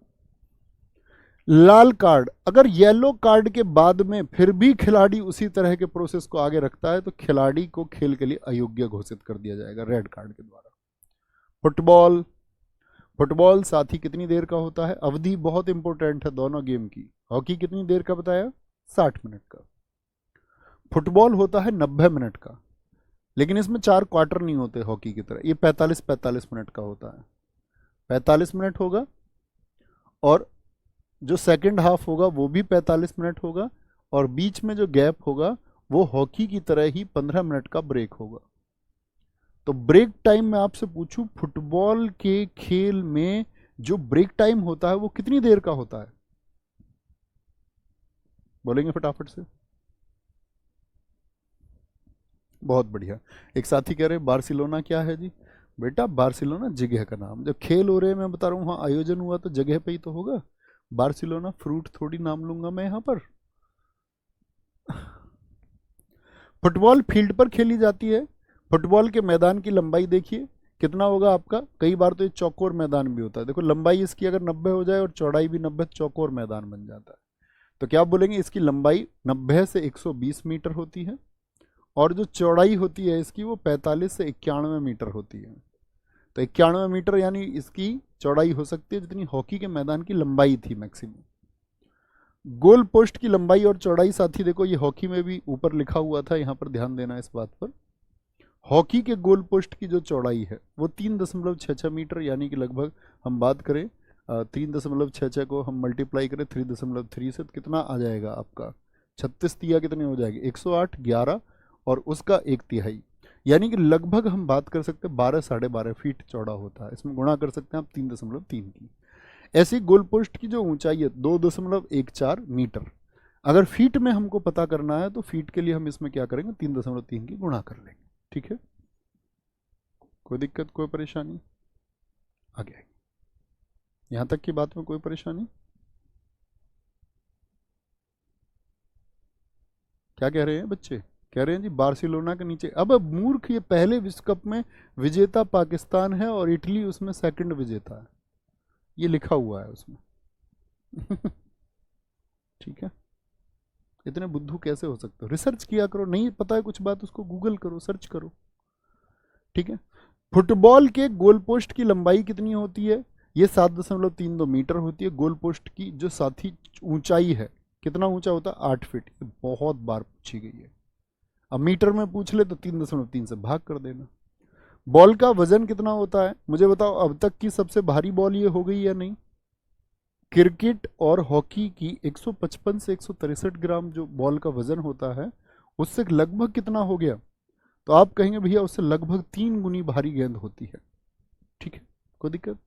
लाल कार्ड, अगर येलो कार्ड के बाद में फिर भी खिलाड़ी उसी तरह के प्रोसेस को आगे रखता है तो खिलाड़ी को खेल के लिए अयोग्य घोषित कर दिया जाएगा रेड कार्ड के द्वारा। फुटबॉल, फुटबॉल साथी कितनी देर का होता है? अवधि बहुत इंपॉर्टेंट है दोनों गेम की। हॉकी कितनी देर का बताया? 60 मिनट का। फुटबॉल होता है 90 मिनट का, लेकिन इसमें 4 क्वार्टर नहीं होते हॉकी की तरह। ये 45-45 मिनट का होता है। 45 मिनट होगा, और जो सेकंड हाफ होगा वो भी 45 मिनट होगा, और बीच में जो गैप होगा वो हॉकी की तरह ही 15 मिनट का ब्रेक होगा। तो ब्रेक टाइम में आपसे पूछूं, फुटबॉल के खेल में जो ब्रेक टाइम होता है वो कितनी देर का होता है? बोलेंगे फटाफट से? बहुत बढ़िया। एक साथी कह रहे बार्सिलोना क्या है जी? बेटा बार्सिलोना जगह का नाम, जब खेल हो रहे हैं मैं बता रहा हूँ वहां आयोजन हुआ तो जगह पे ही तो होगा। बार्सिलोना फ्रूट थोड़ी नाम लूंगा मैं यहां पर। फुटबॉल फील्ड पर खेली जाती है। फुटबॉल के मैदान की लंबाई देखिए कितना होगा आपका। कई बार तो ये चौकोर मैदान भी होता है। देखो लंबाई इसकी अगर 90 हो जाए और चौड़ाई भी 90, चौकोर मैदान बन जाता है। तो क्या बोलेंगे? इसकी लंबाई 90 से 120 मीटर होती है, और जो चौड़ाई होती है इसकी वो 45 से 91 मीटर होती है। तो 91 मीटर यानी इसकी चौड़ाई हो सकती है जितनी हॉकी के मैदान की लंबाई थी मैक्सिमम। गोल पोस्ट की लंबाई और चौड़ाई साथी देखो ये हॉकी में भी ऊपर लिखा हुआ था, यहां पर ध्यान देना इस बात पर। हॉकी के गोल पोस्ट की जो चौड़ाई है वो 3.66 मीटर, यानी कि लगभग हम बात करें 3.66 को हम मल्टीप्लाई करें 3.3 से तो कितना आ जाएगा आपका? 36 तिया कितने हो जाएंगे? 108, 11 और उसका 1/3, यानी कि लगभग हम बात कर सकते हैं 12 साढ़े 12 फीट चौड़ा होता है। इसमें गुणा कर सकते हैं आप 3.3 की। ऐसी गोल पोस्ट की जो ऊंचाई है 2.14 मीटर। अगर फीट में हमको पता करना है तो फीट के लिए हम इसमें क्या करेंगे? 3.3 की गुणा कर लेंगे। ठीक है, कोई दिक्कत, कोई परेशानी? आगे आएगी यहां तक की बात में कोई परेशानी? क्या कह रहे हैं बच्चे? कह रहे हैं जी बार्सिलोना के नीचे। अब मूर्ख, ये पहले विश्व कप में विजेता पाकिस्तान है और इटली उसमें सेकंड विजेता है, ये लिखा हुआ है उसमें। ठीक है, इतने बुद्धू कैसे हो सकते हो? रिसर्च किया करो, नहीं पता है कुछ बात उसको गूगल करो, सर्च करो। ठीक है, फुटबॉल के गोल पोस्ट की लंबाई कितनी होती है? ये 7.32 मीटर होती है। गोल पोस्ट की जो साथी ऊंचाई है, कितना ऊंचा होता है? 8 फीट। बहुत बार पूछी गई है, अब मीटर में पूछ ले तो 3.3 से भाग कर देना। बॉल का वजन कितना होता है? मुझे बताओ अब तक की सबसे भारी बॉल ये हो गई या नहीं? क्रिकेट और हॉकी की 155 से 163 ग्राम जो बॉल का वजन होता है उससे लगभग कितना हो गया? तो आप कहेंगे भैया उससे लगभग 3 गुनी भारी गेंद होती है। ठीक है, कोई दिक्कत?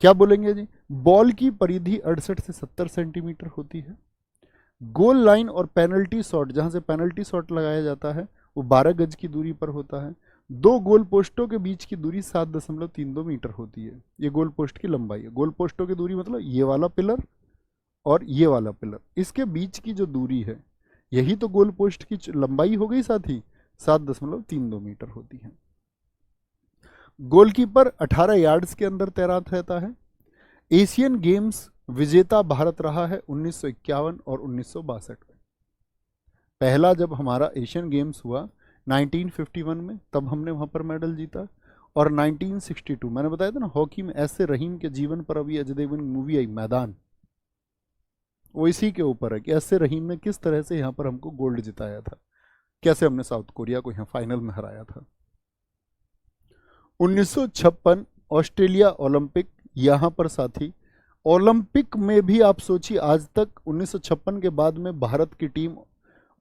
क्या बोलेंगे जी? बॉल की परिधि 68 से 70 सेंटीमीटर होती है। गोल लाइन और पेनल्टी शॉट, जहां से पेनल्टी शॉट लगाया जाता है वो 12 गज की दूरी पर होता है। 2 गोल पोस्टों के बीच की दूरी 7.32 मीटर होती है। ये गोल पोस्ट की लंबाई है। गोल पोस्टों की दूरी मतलब ये वाला पिलर और ये वाला पिलर, इसके बीच की जो दूरी है यही तो गोल पोस्ट की लंबाई हो गई साथी, 7.32 मीटर होती है। गोलकीपर 18 यार्ड्स के अंदर तैनात रहता है। एशियन गेम्स विजेता भारत रहा है 1951 और 1962 में। पहला जब हमारा एशियन गेम्स हुआ 1951 में, तब हमने वहां पर मेडल जीता, और 1962 मैंने बताया था ना, हॉकी में एस ए रहीम के जीवन पर अभी अजय देवगन की मूवी आई मैदान, वो इसी के ऊपर है कि एस ए रहीम ने किस तरह से यहाँ पर हमको गोल्ड जिताया था, कैसे हमने साउथ कोरिया को यहाँ फाइनल में हराया था। 1956 ऑस्ट्रेलिया ओलंपिक, यहाँ पर साथी ओलंपिक में भी आप सोचिए आज तक 1956 के बाद में भारत की टीम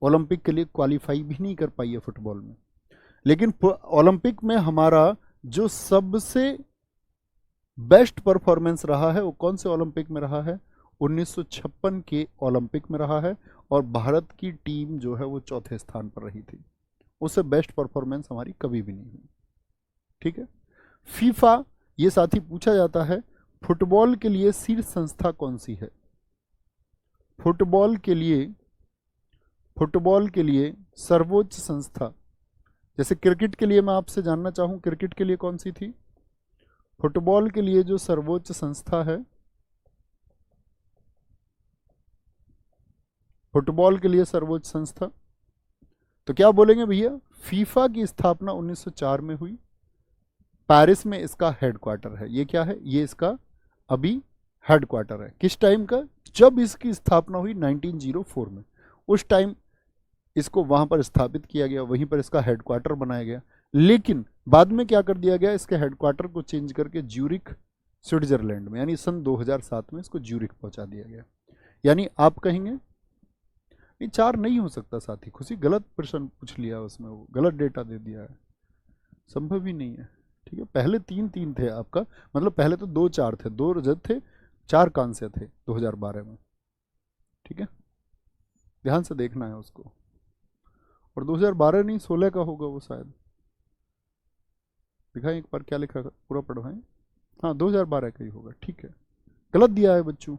ओलंपिक के लिए क्वालिफाई भी नहीं कर पाई है फुटबॉल में। लेकिन ओलंपिक में हमारा जो सबसे बेस्ट परफॉर्मेंस रहा है वो कौन से ओलंपिक में रहा है, 1956 के ओलंपिक में रहा है, और भारत की टीम जो है वो चौथे स्थान पर रही थी। उससे बेस्ट परफॉर्मेंस हमारी कभी भी नहीं हुई। ठीक है। फीफा, ये साथी पूछा जाता है फुटबॉल के लिए शीर्ष संस्था कौन सी है। फुटबॉल के लिए सर्वोच्च संस्था, जैसे क्रिकेट के लिए मैं आपसे जानना चाहूं क्रिकेट के लिए कौन सी थी, फुटबॉल के लिए जो सर्वोच्च संस्था है, फुटबॉल के लिए सर्वोच्च संस्था, तो क्या बोलेंगे भैया, फीफा की स्थापना 1904 में हुई, पेरिस में इसका हेडक्वार्टर है। ये क्या है, ये इसका अभी हेडक्वार्टर है। किस टाइम का, जब इसकी स्थापना हुई 1904 में, उस टाइम इसको वहां पर स्थापित किया गया, वहीं पर इसका हेडक्वार्टर बनाया गया। लेकिन बाद में क्या कर दिया गया, इसके हेडक्वार्टर को चेंज करके ज्यूरिख स्विट्जरलैंड में, यानी सन 2007 में इसको ज्यूरिख पहुंचा दिया गया। यानी आप कहेंगे नहीं 4 नहीं हो सकता साथी, खुशी गलत प्रश्न पूछ लिया उसमें, वो गलत डेटा दे दिया है, संभव ही नहीं है। ठीक है, पहले 3-3 थे आपका, मतलब पहले तो 2-4 थे, 2 रजत थे 4 कांस्य थे 2012 में। ठीक है, ध्यान से देखना है उसको, और 2012 नहीं 16 का होगा वो शायद, दिखाएं एक बार क्या लिखा है, पूरा पढ़वाएं। हाँ 2012 का ही होगा। ठीक है, गलत दिया है बच्चों,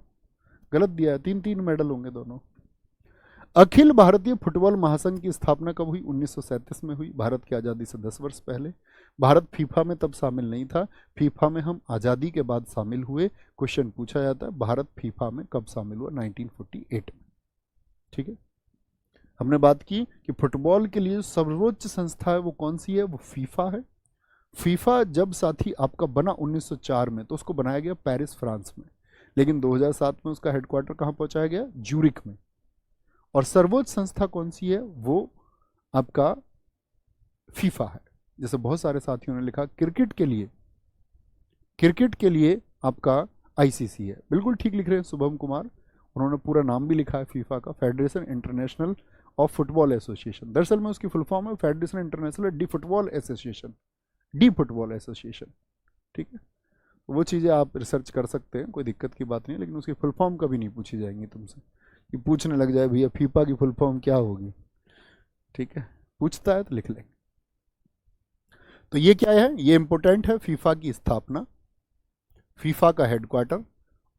गलत दिया है, 3-3 मेडल होंगे दोनों। अखिल भारतीय फुटबॉल महासंघ की स्थापना कब हुई, 1937 में हुई, भारत की आज़ादी से 10 वर्ष पहले। भारत फीफा में तब शामिल नहीं था, फीफा में हम आज़ादी के बाद शामिल हुए। क्वेश्चन पूछा जाता है भारत फीफा में कब शामिल हुआ, 1948 में। ठीक है, हमने बात की कि फुटबॉल के लिए सर्वोच्च संस्था है वो कौन सी है, वो फीफा है। फीफा जब साथी आपका बना 1904 में, तो उसको बनाया गया पेरिस फ्रांस में, लेकिन 2007 में उसका हेडक्वार्टर कहाँ पहुंचाया गया, ज्यूरिख में। और सर्वोच्च संस्था कौन सी है, वो आपका फीफा है। जैसे बहुत सारे साथियों ने लिखा क्रिकेट के लिए आपका आईसीसी है, बिल्कुल ठीक लिख रहे हैं शुभम कुमार, उन्होंने पूरा नाम भी लिखा है फीफा का, federation international of football association. दरअसल में उसकी फुल फॉर्म है federation international D football association. ठीक है, वो चीज़ें आप रिसर्च कर सकते हैं, कोई दिक्कत की बात नहीं, लेकिन उसकी फुल फॉर्म कभी नहीं पूछी जाएंगी तुमसे, कि पूछने लग जाए भैया फीफा की फुल फॉर्म क्या होगी। ठीक है, पूछता है तो लिख लेंगे। तो ये क्या है, ये इंपॉर्टेंट है, फीफा की स्थापना, फीफा का हेडक्वार्टर,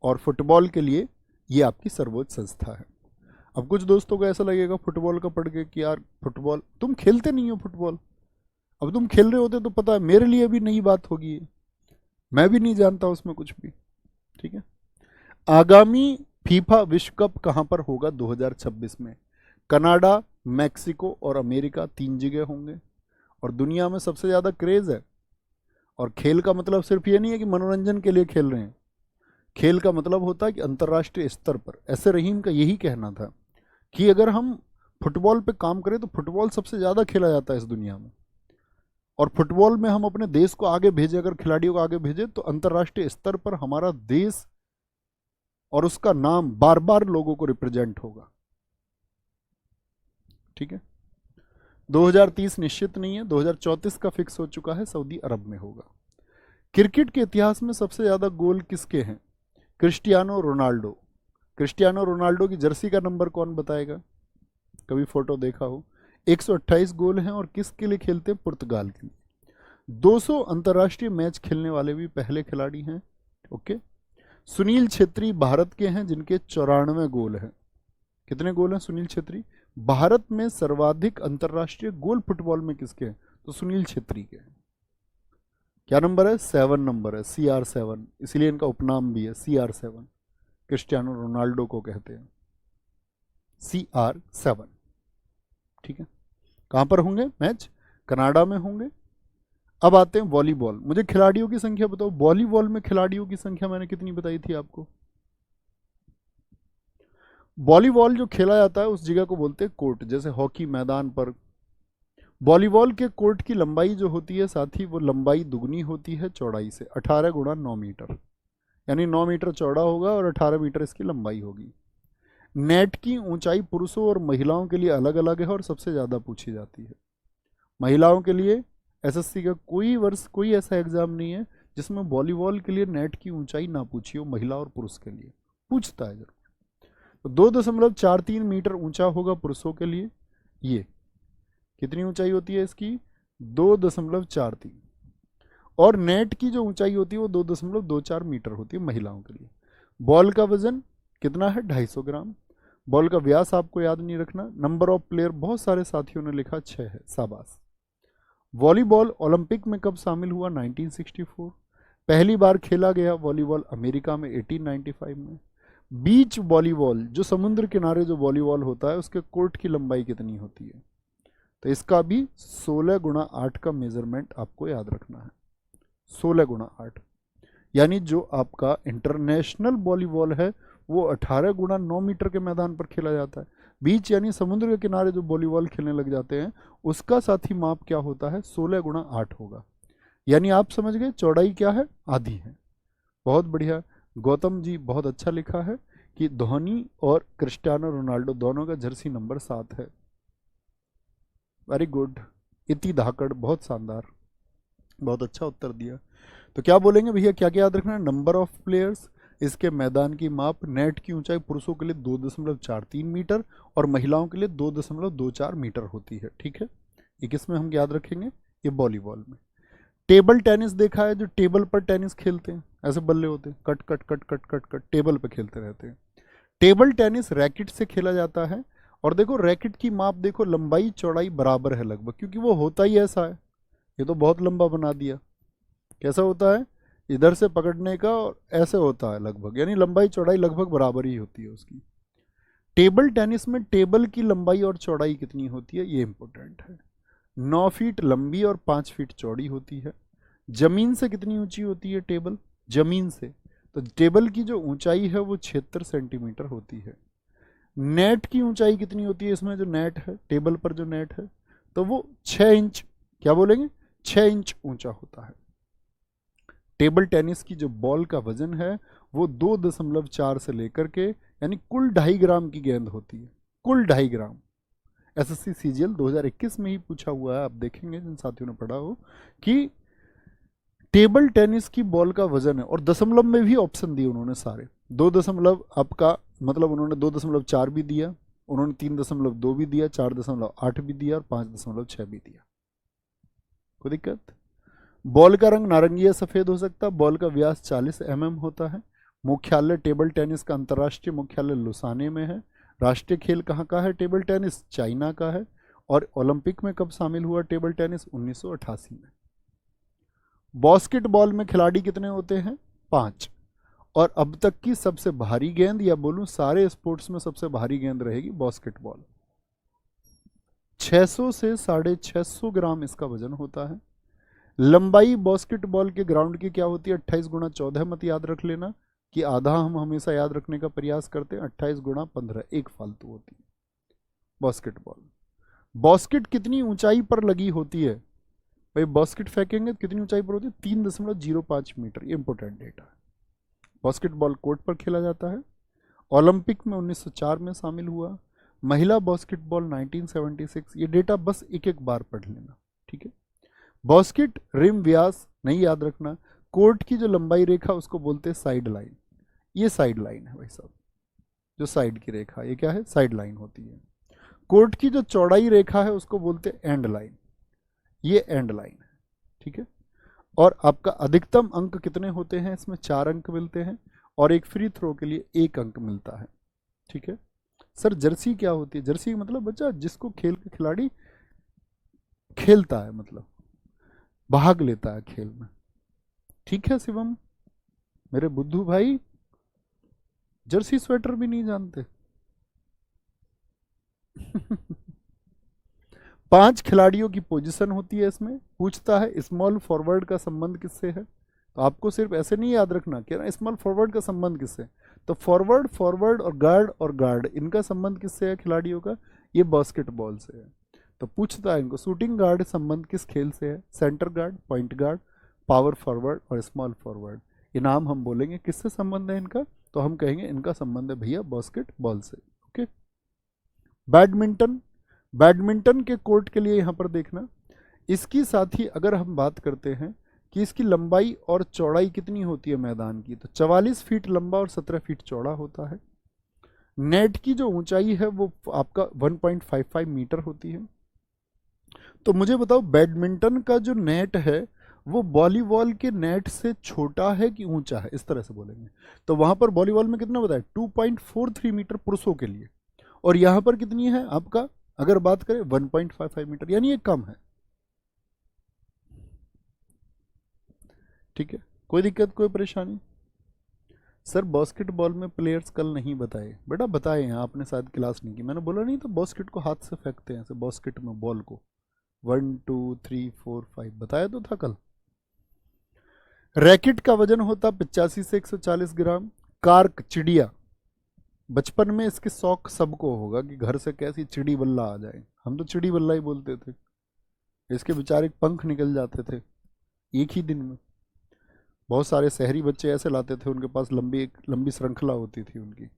और फुटबॉल के लिए ये आपकी सर्वोच्च संस्था है। अब कुछ दोस्तों को ऐसा लगेगा फुटबॉल का पढ़ के कि यार फुटबॉल तुम खेलते नहीं हो फुटबॉल, अब तुम खेल रहे होते तो पता है मेरे लिए भी नई बात होगी, मैं भी नहीं जानता उसमें कुछ भी। ठीक है, आगामी फीफा विश्व कप कहां पर होगा 2026 में, कनाडा, मैक्सिको और अमेरिका 3 जगह होंगे। और दुनिया में सबसे ज़्यादा क्रेज़ है, और खेल का मतलब सिर्फ ये नहीं है कि मनोरंजन के लिए खेल रहे हैं, खेल का मतलब होता है कि अंतर्राष्ट्रीय स्तर पर। ऐसे रहीम का यही कहना था कि अगर हम फुटबॉल पे काम करें तो फुटबॉल सबसे ज़्यादा खेला जाता है इस दुनिया में, और फुटबॉल में हम अपने देश को आगे भेजें, अगर खिलाड़ियों को आगे भेजें तो अंतर्राष्ट्रीय स्तर पर हमारा देश और उसका नाम बार बार लोगों को रिप्रेजेंट होगा। ठीक है, 2030 निश्चित नहीं है, 2034 का फिक्स हो चुका है, सऊदी अरब में होगा। क्रिकेट के इतिहास में सबसे ज़्यादा गोल किसके हैं, क्रिस्टियानो रोनाल्डो। क्रिस्टियानो रोनाल्डो की जर्सी का नंबर कौन बताएगा, कभी फोटो देखा हो। 128 गोल हैं, और किसके लिए खेलते हैं, पुर्तगाल के लिए। 200 अंतर्राष्ट्रीय मैच खेलने वाले भी पहले खिलाड़ी हैं। ओके, सुनील छेत्री भारत के हैं जिनके 94 गोल हैं। कितने गोल हैं सुनील छेत्री, भारत में सर्वाधिक अंतर्राष्ट्रीय गोल फुटबॉल में किसके हैं, तो सुनील छेत्री के हैं। क्या नंबर है, 7 नंबर है, CR7, इसीलिए इनका उपनाम भी है CR7, क्रिस्टियानो रोनाल्डो को कहते हैं CR7। ठीक है, कहां पर होंगे मैच, कनाडा में होंगे, अब आते हैं वॉलीबॉल। मुझे खिलाड़ियों की संख्या बताओ, वॉलीबॉल में खिलाड़ियों की संख्या मैंने कितनी बताई थी आपको? वॉलीबॉल जो खेला जाता है उस जगह को बोलते हैं कोर्ट। जैसे हॉकी मैदान पर वॉलीबॉल के कोर्ट की लंबाई जो होती है साथ ही वो लंबाई दुगनी होती है चौड़ाई से, 18 × 9 मीटर, यानी 9 मीटर चौड़ा होगा और 18 मीटर इसकी लंबाई होगी। नेट की ऊंचाई पुरुषों और महिलाओं के लिए अलग अलग है और सबसे ज़्यादा पूछी जाती है। महिलाओं के लिए एसएससी का कोई वर्ष कोई ऐसा एग्जाम नहीं है जिसमें वॉलीबॉल के लिए नेट की ऊंचाई ना पूछी हो, महिला और पुरुष के लिए पूछता है जरूर। तो 2.43 मीटर ऊंचा होगा पुरुषों के लिए। ये कितनी ऊंचाई होती है इसकी? 2.43। और नेट की जो ऊंचाई होती है वो 2.24 मीटर होती है महिलाओं के लिए। बॉल का वजन कितना है? 250 ग्राम। बॉल का व्यास आपको याद नहीं रखना। नंबर ऑफ प्लेयर बहुत सारे साथियों ने लिखा 6 है, शाबाश। वॉलीबॉल ओलंपिक में कब शामिल हुआ? 1964। पहली बार खेला गया वॉलीबॉल अमेरिका में 1895 में। बीच वॉलीबॉल, जो समुद्र किनारे जो वॉलीबॉल होता है उसके कोर्ट की लंबाई कितनी होती है? तो इसका भी 16 × 8 का मेजरमेंट आपको याद रखना है। 16 × 8, यानी जो आपका इंटरनेशनल वॉलीबॉल है वो 18 × 9 मीटर के मैदान पर खेला जाता है। बीच यानी समुद्र के किनारे जो वॉलीबॉल खेलने लग जाते हैं उसका साथी माप क्या होता है? 16 × 8 होगा। यानी आप समझ गए चौड़ाई क्या है? आधी है। बहुत बढ़िया। गौतम जी बहुत अच्छा लिखा है कि धोनी और क्रिस्टियानो रोनाल्डो दोनों का जर्सी नंबर 7 है। Very good. इति धाकड़, बहुत शानदार, बहुत अच्छा उत्तर दिया। तो क्या बोलेंगे भैया, क्या क्या याद रखना है? नंबर ऑफ प्लेयर्स, इसके मैदान की माप, नेट की ऊंचाई पुरुषों के लिए 2.43 मीटर और महिलाओं के लिए 2.24 मीटर होती है। ठीक है, ये किस में हम याद रखेंगे? ये वॉलीबॉल में। टेबल टेनिस देखा है, जो टेबल पर टेनिस खेलते हैं, ऐसे बल्ले होते हैं, cut cut cut cut cut cut table पर खेलते रहते हैं। टेबल टेनिस रैकेट से खेला जाता है। और देखो रैकेट की माप देखो, लंबाई चौड़ाई बराबर है लगभग, क्योंकि वो होता ही ऐसा है। ये तो बहुत लंबा बना दिया। कैसा होता है? इधर से पकड़ने का और ऐसे होता है लगभग, यानी लंबाई चौड़ाई लगभग बराबर ही होती है उसकी। टेबल टेनिस में टेबल की लंबाई और चौड़ाई कितनी होती है? ये इंपॉर्टेंट है। 9 फीट लंबी और 5 फीट चौड़ी होती है। जमीन से कितनी ऊंची होती है टेबल? जमीन से तो टेबल की जो ऊंचाई है वो 76 सेंटीमीटर होती है। नेट की ऊंचाई कितनी होती है? इसमें जो नेट है, टेबल पर जो नेट है, तो वो 6 इंच, क्या बोलेंगे, 6 इंच ऊंचा होता है। टेबल टेनिस की जो बॉल का वजन है वो 2.4 से लेकर के, यानी कुल 2.5 ग्राम की गेंद होती है, कुल 2.5 ग्राम। एसएससी सीजीएल 2021 में ही पूछा हुआ है, आप देखेंगे जिन साथियों ने पढ़ा हो कि टेबल टेनिस की बॉल का वजन है। और दशमलव में भी ऑप्शन दिए उन्होंने सारे, 2 दशमलव आपका मतलब उन्होंने 2.4 भी दिया, उन्होंने 3.2 भी दिया, 4.8 भी दिया और 5.6 भी दिया। कोई दिक्कत? बॉल का रंग नारंगी या सफेद हो सकता है। बॉल का व्यास 40 होता है। मुख्यालय टेबल टेनिस का अंतर्राष्ट्रीय मुख्यालय लुसाने में है। राष्ट्रीय खेल कहाँ का है टेबल टेनिस? चाइना का है। और ओलंपिक में कब शामिल हुआ टेबल टेनिस? 1988 में। बास्केटबॉल में खिलाड़ी कितने होते हैं? 5। और अब तक की सबसे भारी गेंद, या बोलूं सारे स्पोर्ट्स में सबसे भारी गेंद रहेगी बास्केटबॉल। 600 से 650 ग्राम इसका वजन होता है। लंबाई बास्केटबॉल के ग्राउंड की क्या होती है? 28 × 14। मत याद रख लेना कि आधा हम हमेशा याद रखने का प्रयास करते हैं। 28 × 15, एक फालतू होती है बास्केटबॉल। बास्केट कितनी ऊंचाई पर लगी होती है? भाई बास्केट फेंकेंगे तो कितनी ऊंचाई पर होती है? 3.05 मीटर। ये इंपॉर्टेंट डेटा है। बास्केटबॉल कोर्ट पर खेला जाता है। ओलंपिक में 1904 में शामिल हुआ। महिला बास्केटबॉल 1976। ये डेटा बस एक एक बार पढ़ लेना, ठीक है। बास्केट रिम व्यास नहीं याद रखना। कोर्ट की जो लंबाई रेखा उसको बोलते हैं साइड लाइन। ये साइड लाइन है भाई साहब, जो साइड की रेखा, ये क्या है? साइड लाइन होती है। कोर्ट की जो चौड़ाई रेखा है उसको बोलते हैं एंड लाइन। ये एंड लाइन है, ठीक है। और आपका अधिकतम अंक कितने होते हैं इसमें? 4 अंक मिलते हैं और एक फ्री थ्रो के लिए 1 अंक मिलता है, ठीक है। सर जर्सी क्या होती है? जर्सी मतलब बच्चा जिसको खेल के खिलाड़ी खेलता है, मतलब भाग लेता है खेल में, ठीक है। शिवम मेरे बुद्धू भाई जर्सी स्वेटर भी नहीं जानते। 5 खिलाड़ियों की पोजीशन होती है इसमें। पूछता है स्मॉल फॉरवर्ड का संबंध किससे है, तो आपको सिर्फ ऐसे नहीं याद रखना कि ना स्मॉल फॉरवर्ड का संबंध किससे, तो फॉरवर्ड, फॉरवर्ड और गार्ड इनका संबंध किससे है खिलाड़ियों का, ये बास्केटबॉल से है। तो पूछता है इनको शूटिंग गार्ड संबंध किस खेल से है, centre guard, point guard, power forward और स्मॉल फॉरवर्ड। ये नाम हम बोलेंगे किससे संबंध है इनका, तो हम कहेंगे इनका संबंध है भैया बास्केटबॉल से। ओके। बैडमिंटन, बैडमिंटन के कोर्ट के लिए यहाँ पर देखना, इसकी साथ ही अगर हम बात करते हैं कि इसकी लंबाई और चौड़ाई कितनी होती है मैदान की, तो 44 फीट लंबा और 17 फीट चौड़ा होता है। नेट की जो ऊंचाई है वो आपका 1.55 मीटर होती है। तो मुझे बताओ बैडमिंटन का जो नेट है वो वॉलीबॉल के नेट से छोटा है कि ऊंचा है, इस तरह से बोलेंगे। तो वहां पर वॉलीबॉल में कितना बताया, 2.43 मीटर पुरुषों के लिए, और यहां पर कितनी है आपका, अगर बात करें 1.55 मीटर, यानी ये कम है। ठीक है, कोई दिक्कत, कोई परेशानी। सर बास्केटबॉल में प्लेयर्स कल नहीं बताए, बेटा बताए हैं, आपने शायद क्लास नहीं की, मैंने बोला नहीं तो बास्केट को हाथ से फेंकते हैं, बास्केट में बॉल को 1 2 3 4 5 बताया तो था कल। रैकेट का वजन होता 85 से 140 ग्राम। कार्क, चिड़िया, बचपन में इसके शौक सबको होगा कि घर से कैसी चिड़ी बल्ला आ जाए, हम तो चिड़ी बल्ला ही बोलते थे। इसके बेचारे पंख निकल जाते थे एक ही दिन में। बहुत सारे शहरी बच्चे ऐसे लाते थे, उनके पास लंबी लंबी श्रृंखला होती थी उनकी, है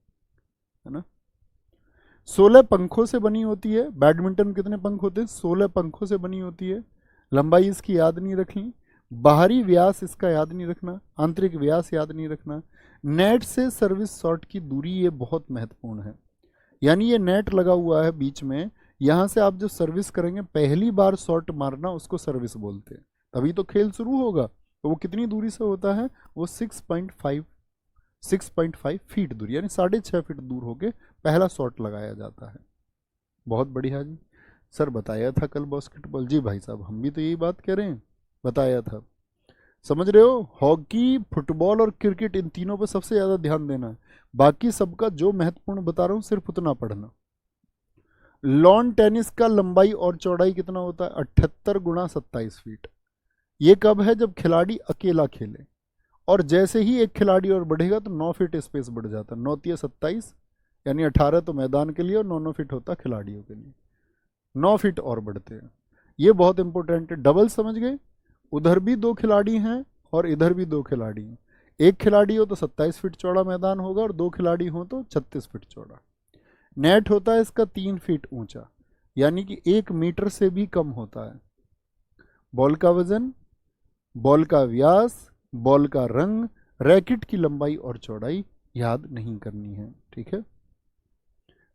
ना। 16 पंखों से बनी होती है। बैडमिंटन कितने पंख होते हैं, 16 पंखों से बनी होती है। लंबाई इसकी याद नहीं रखनी, बाहरी व्यास इसका याद नहीं रखना, आंतरिक व्यास याद नहीं रखना। नेट से सर्विस शॉट की दूरी ये बहुत महत्वपूर्ण है, यानी ये नेट लगा हुआ है बीच में, यहाँ से आप जो सर्विस करेंगे पहली बार शॉट मारना उसको सर्विस बोलते हैं, तभी तो खेल शुरू होगा। तो वो कितनी दूरी से होता है, वो 6.5 फीट दूरी, यानी 6.5 फीट दूर होके पहला शॉट लगाया जाता है। बहुत बढ़िया जी। सर बताया था कल बास्केटबॉल, जी भाई साहब हम भी तो यही बात कह रहे हैं, बताया था। समझ रहे हो, हॉकी, फुटबॉल और क्रिकेट, इन तीनों पर सबसे ज़्यादा ध्यान देना है, बाकी सबका जो महत्वपूर्ण बता रहा हूँ सिर्फ उतना पढ़ना। लॉन टेनिस का लंबाई और चौड़ाई कितना होता है, 78 गुणा 27 फीट। ये कब है, जब खिलाड़ी अकेला खेले, और जैसे ही एक खिलाड़ी और बढ़ेगा तो 9 फीट स्पेस बढ़ जाता है, 9 × 27 यानी 18 तो मैदान के लिए और 9 फीट होता है खिलाड़ियों के लिए, 9 फीट और बढ़ते हैं। ये बहुत इंपॉर्टेंट है, डबल समझ गए, उधर भी 2 खिलाड़ी हैं और इधर भी 2 खिलाड़ी हैं। एक खिलाड़ी हो तो 27 फीट चौड़ा मैदान होगा और 2 खिलाड़ी हो तो 36 फीट चौड़ा। नेट होता है इसका 3 फीट ऊंचा, यानी कि 1 मीटर से भी कम होता है। बॉल का वजन, बॉल का व्यास, बॉल का रंग, रैकेट की लंबाई और चौड़ाई याद नहीं करनी है, ठीक है।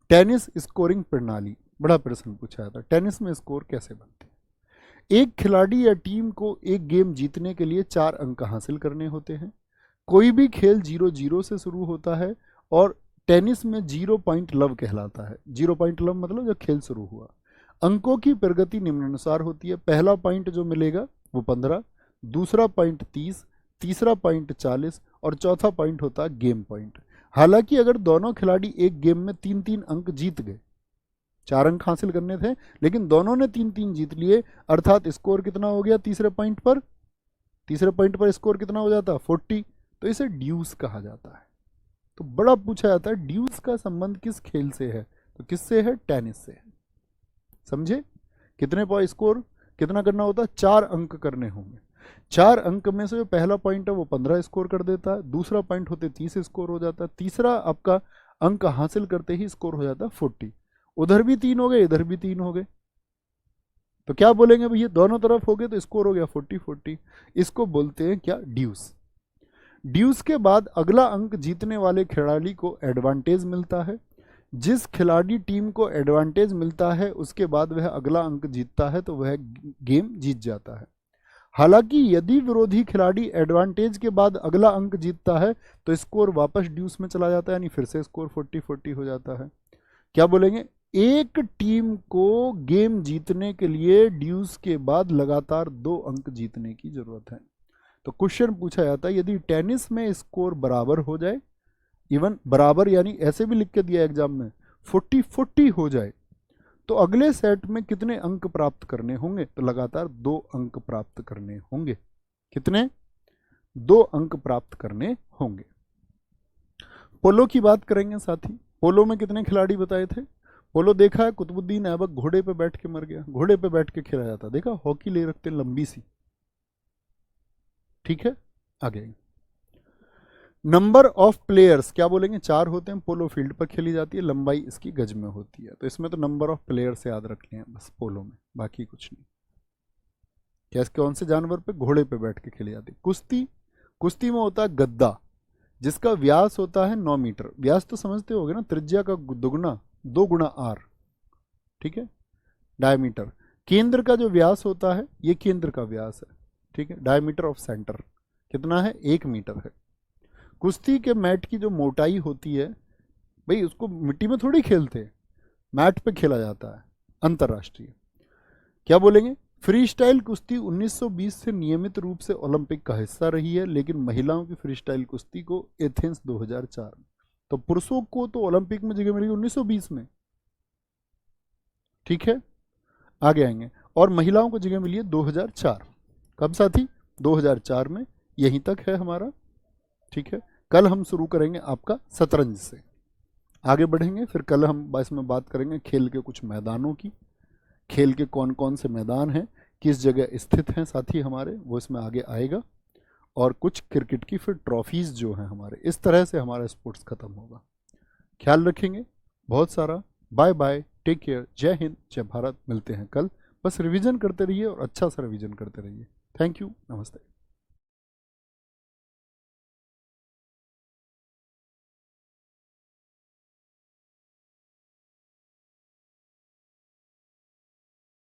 टेनिस स्कोरिंग प्रणाली, बड़ा प्रश्न पूछा था, टेनिस में स्कोर कैसे बनते हैं। एक खिलाड़ी या टीम को एक गेम जीतने के लिए 4 अंक हासिल करने होते हैं। कोई भी खेल 0-0 से शुरू होता है और टेनिस में 0 पॉइंट लव कहलाता है। 0 पॉइंट लव मतलब जब खेल शुरू हुआ। अंकों की प्रगति निम्नानुसार होती है, पहला पॉइंट जो मिलेगा वो 15, दूसरा पॉइंट 30, तीसरा पॉइंट 40 और चौथा पॉइंट होता है गेम पॉइंट। हालांकि अगर दोनों खिलाड़ी एक गेम में 3-3 अंक जीत गए, 4 अंक हासिल करने थे लेकिन दोनों ने 3-3 जीत लिए, अर्थात स्कोर कितना हो गया तीसरे पॉइंट पर स्कोर कितना हो जाता है 40, तो इसे ड्यूस कहा जाता है। तो बड़ा पूछा जाता है ड्यूस का संबंध किस खेल से है, तो किससे है, टेनिस से है। समझे, कितने पॉइंट स्कोर कितना करना होता है, 4 अंक करने होंगे। 4 अंक में से जो पहला पॉइंट है वो 15 स्कोर कर देता है, दूसरा पॉइंट होते 30 स्कोर हो जाता है, तीसरा आपका अंक हासिल करते ही स्कोर हो जाता है 40। उधर भी 3 हो गए, इधर भी 3 हो गए, तो क्या बोलेंगे भैया, दोनों तरफ हो गए तो स्कोर हो गया 40-40। इसको बोलते हैं क्या, ड्यूस। ड्यूस के बाद अगला अंक जीतने वाले खिलाड़ी को एडवांटेज मिलता है। जिस खिलाड़ी टीम को एडवांटेज मिलता है उसके बाद वह अगला अंक जीतता है तो वह गेम जीत जाता है। हालांकि यदि विरोधी खिलाड़ी एडवांटेज के बाद अगला अंक जीतता है तो स्कोर वापस ड्यूस में चला जाता है, यानी फिर से स्कोर 40-40 हो जाता है। क्या बोलेंगे, एक टीम को गेम जीतने के लिए ड्यूस के बाद लगातार 2 अंक जीतने की जरूरत है। तो क्वेश्चन पूछा जाता है यदि टेनिस में स्कोर बराबर हो जाए, इवन बराबर यानी ऐसे भी लिख के दिया एग्जाम में 40-40 हो जाए, तो अगले सेट में कितने अंक प्राप्त करने होंगे? तो लगातार 2 अंक प्राप्त करने होंगे। कितने? 2 अंक प्राप्त करने होंगे। पोलो की बात करेंगे साथी। पोलो में कितने खिलाड़ी बताए थे? पोलो देखा है, कुतुबुद्दीन ऐबक घोड़े पे बैठ के मर गया। घोड़े पे बैठ के खेला जाता, देखा? हॉकी ले रखते लंबी सी। ठीक है, आगे नंबर ऑफ प्लेयर्स क्या बोलेंगे? 4 होते हैं। पोलो फील्ड पर खेली जाती है, लंबाई इसकी गज में होती है। तो इसमें तो नंबर ऑफ प्लेयर्स याद रखने हैं बस पोलो में, बाकी कुछ नहीं। कैसे कौन से जानवर पे? घोड़े पे बैठ के खेली जाती है। कुश्ती, कुश्ती में होता है गद्दा, जिसका व्यास होता है 9 मीटर। व्यास तो समझते होगे ना, त्रिज्या का दुगुना, 2 गुना आर। ठीक है, डायमीटर। केंद्र का जो व्यास होता है, ये केंद्र का व्यास है। ठीक है, डायमीटर ऑफ सेंटर कितना है? 1 मीटर है। कुश्ती के मैट की जो मोटाई होती है, भाई उसको मिट्टी में थोड़ी खेलते हैं, मैट पे खेला जाता है, अंतरराष्ट्रीय। क्या बोलेंगे? फ्री स्टाइल कुश्ती 1920 से नियमित रूप से ओलंपिक का हिस्सा रही है, लेकिन महिलाओं की फ्री स्टाइल कुश्ती को एथेंस 2004 में। तो पुरुषों को तो ओलंपिक में जगह मिली 1920 में। ठीक है, आगे आएंगे। और महिलाओं को जगह मिली है 2004। कब साथी? 2004 में। यहीं तक है हमारा। ठीक है, कल हम शुरू करेंगे आपका शतरंज से, आगे बढ़ेंगे। फिर कल हम इसमें बात करेंगे खेल के कुछ मैदानों की, खेल के कौन कौन से मैदान हैं, किस जगह स्थित हैं साथी हमारे, वो इसमें आगे आएगा। और कुछ क्रिकेट की फिर ट्रॉफीज जो हैं हमारे, इस तरह से हमारा स्पोर्ट्स खत्म होगा। ख्याल रखेंगे बहुत सारा। बाय बाय, टेक केयर, जय हिंद, जय भारत। मिलते हैं कल। बस रिवीजन करते रहिए और अच्छा सा रिवीजन करते रहिए। थैंक यू, नमस्ते।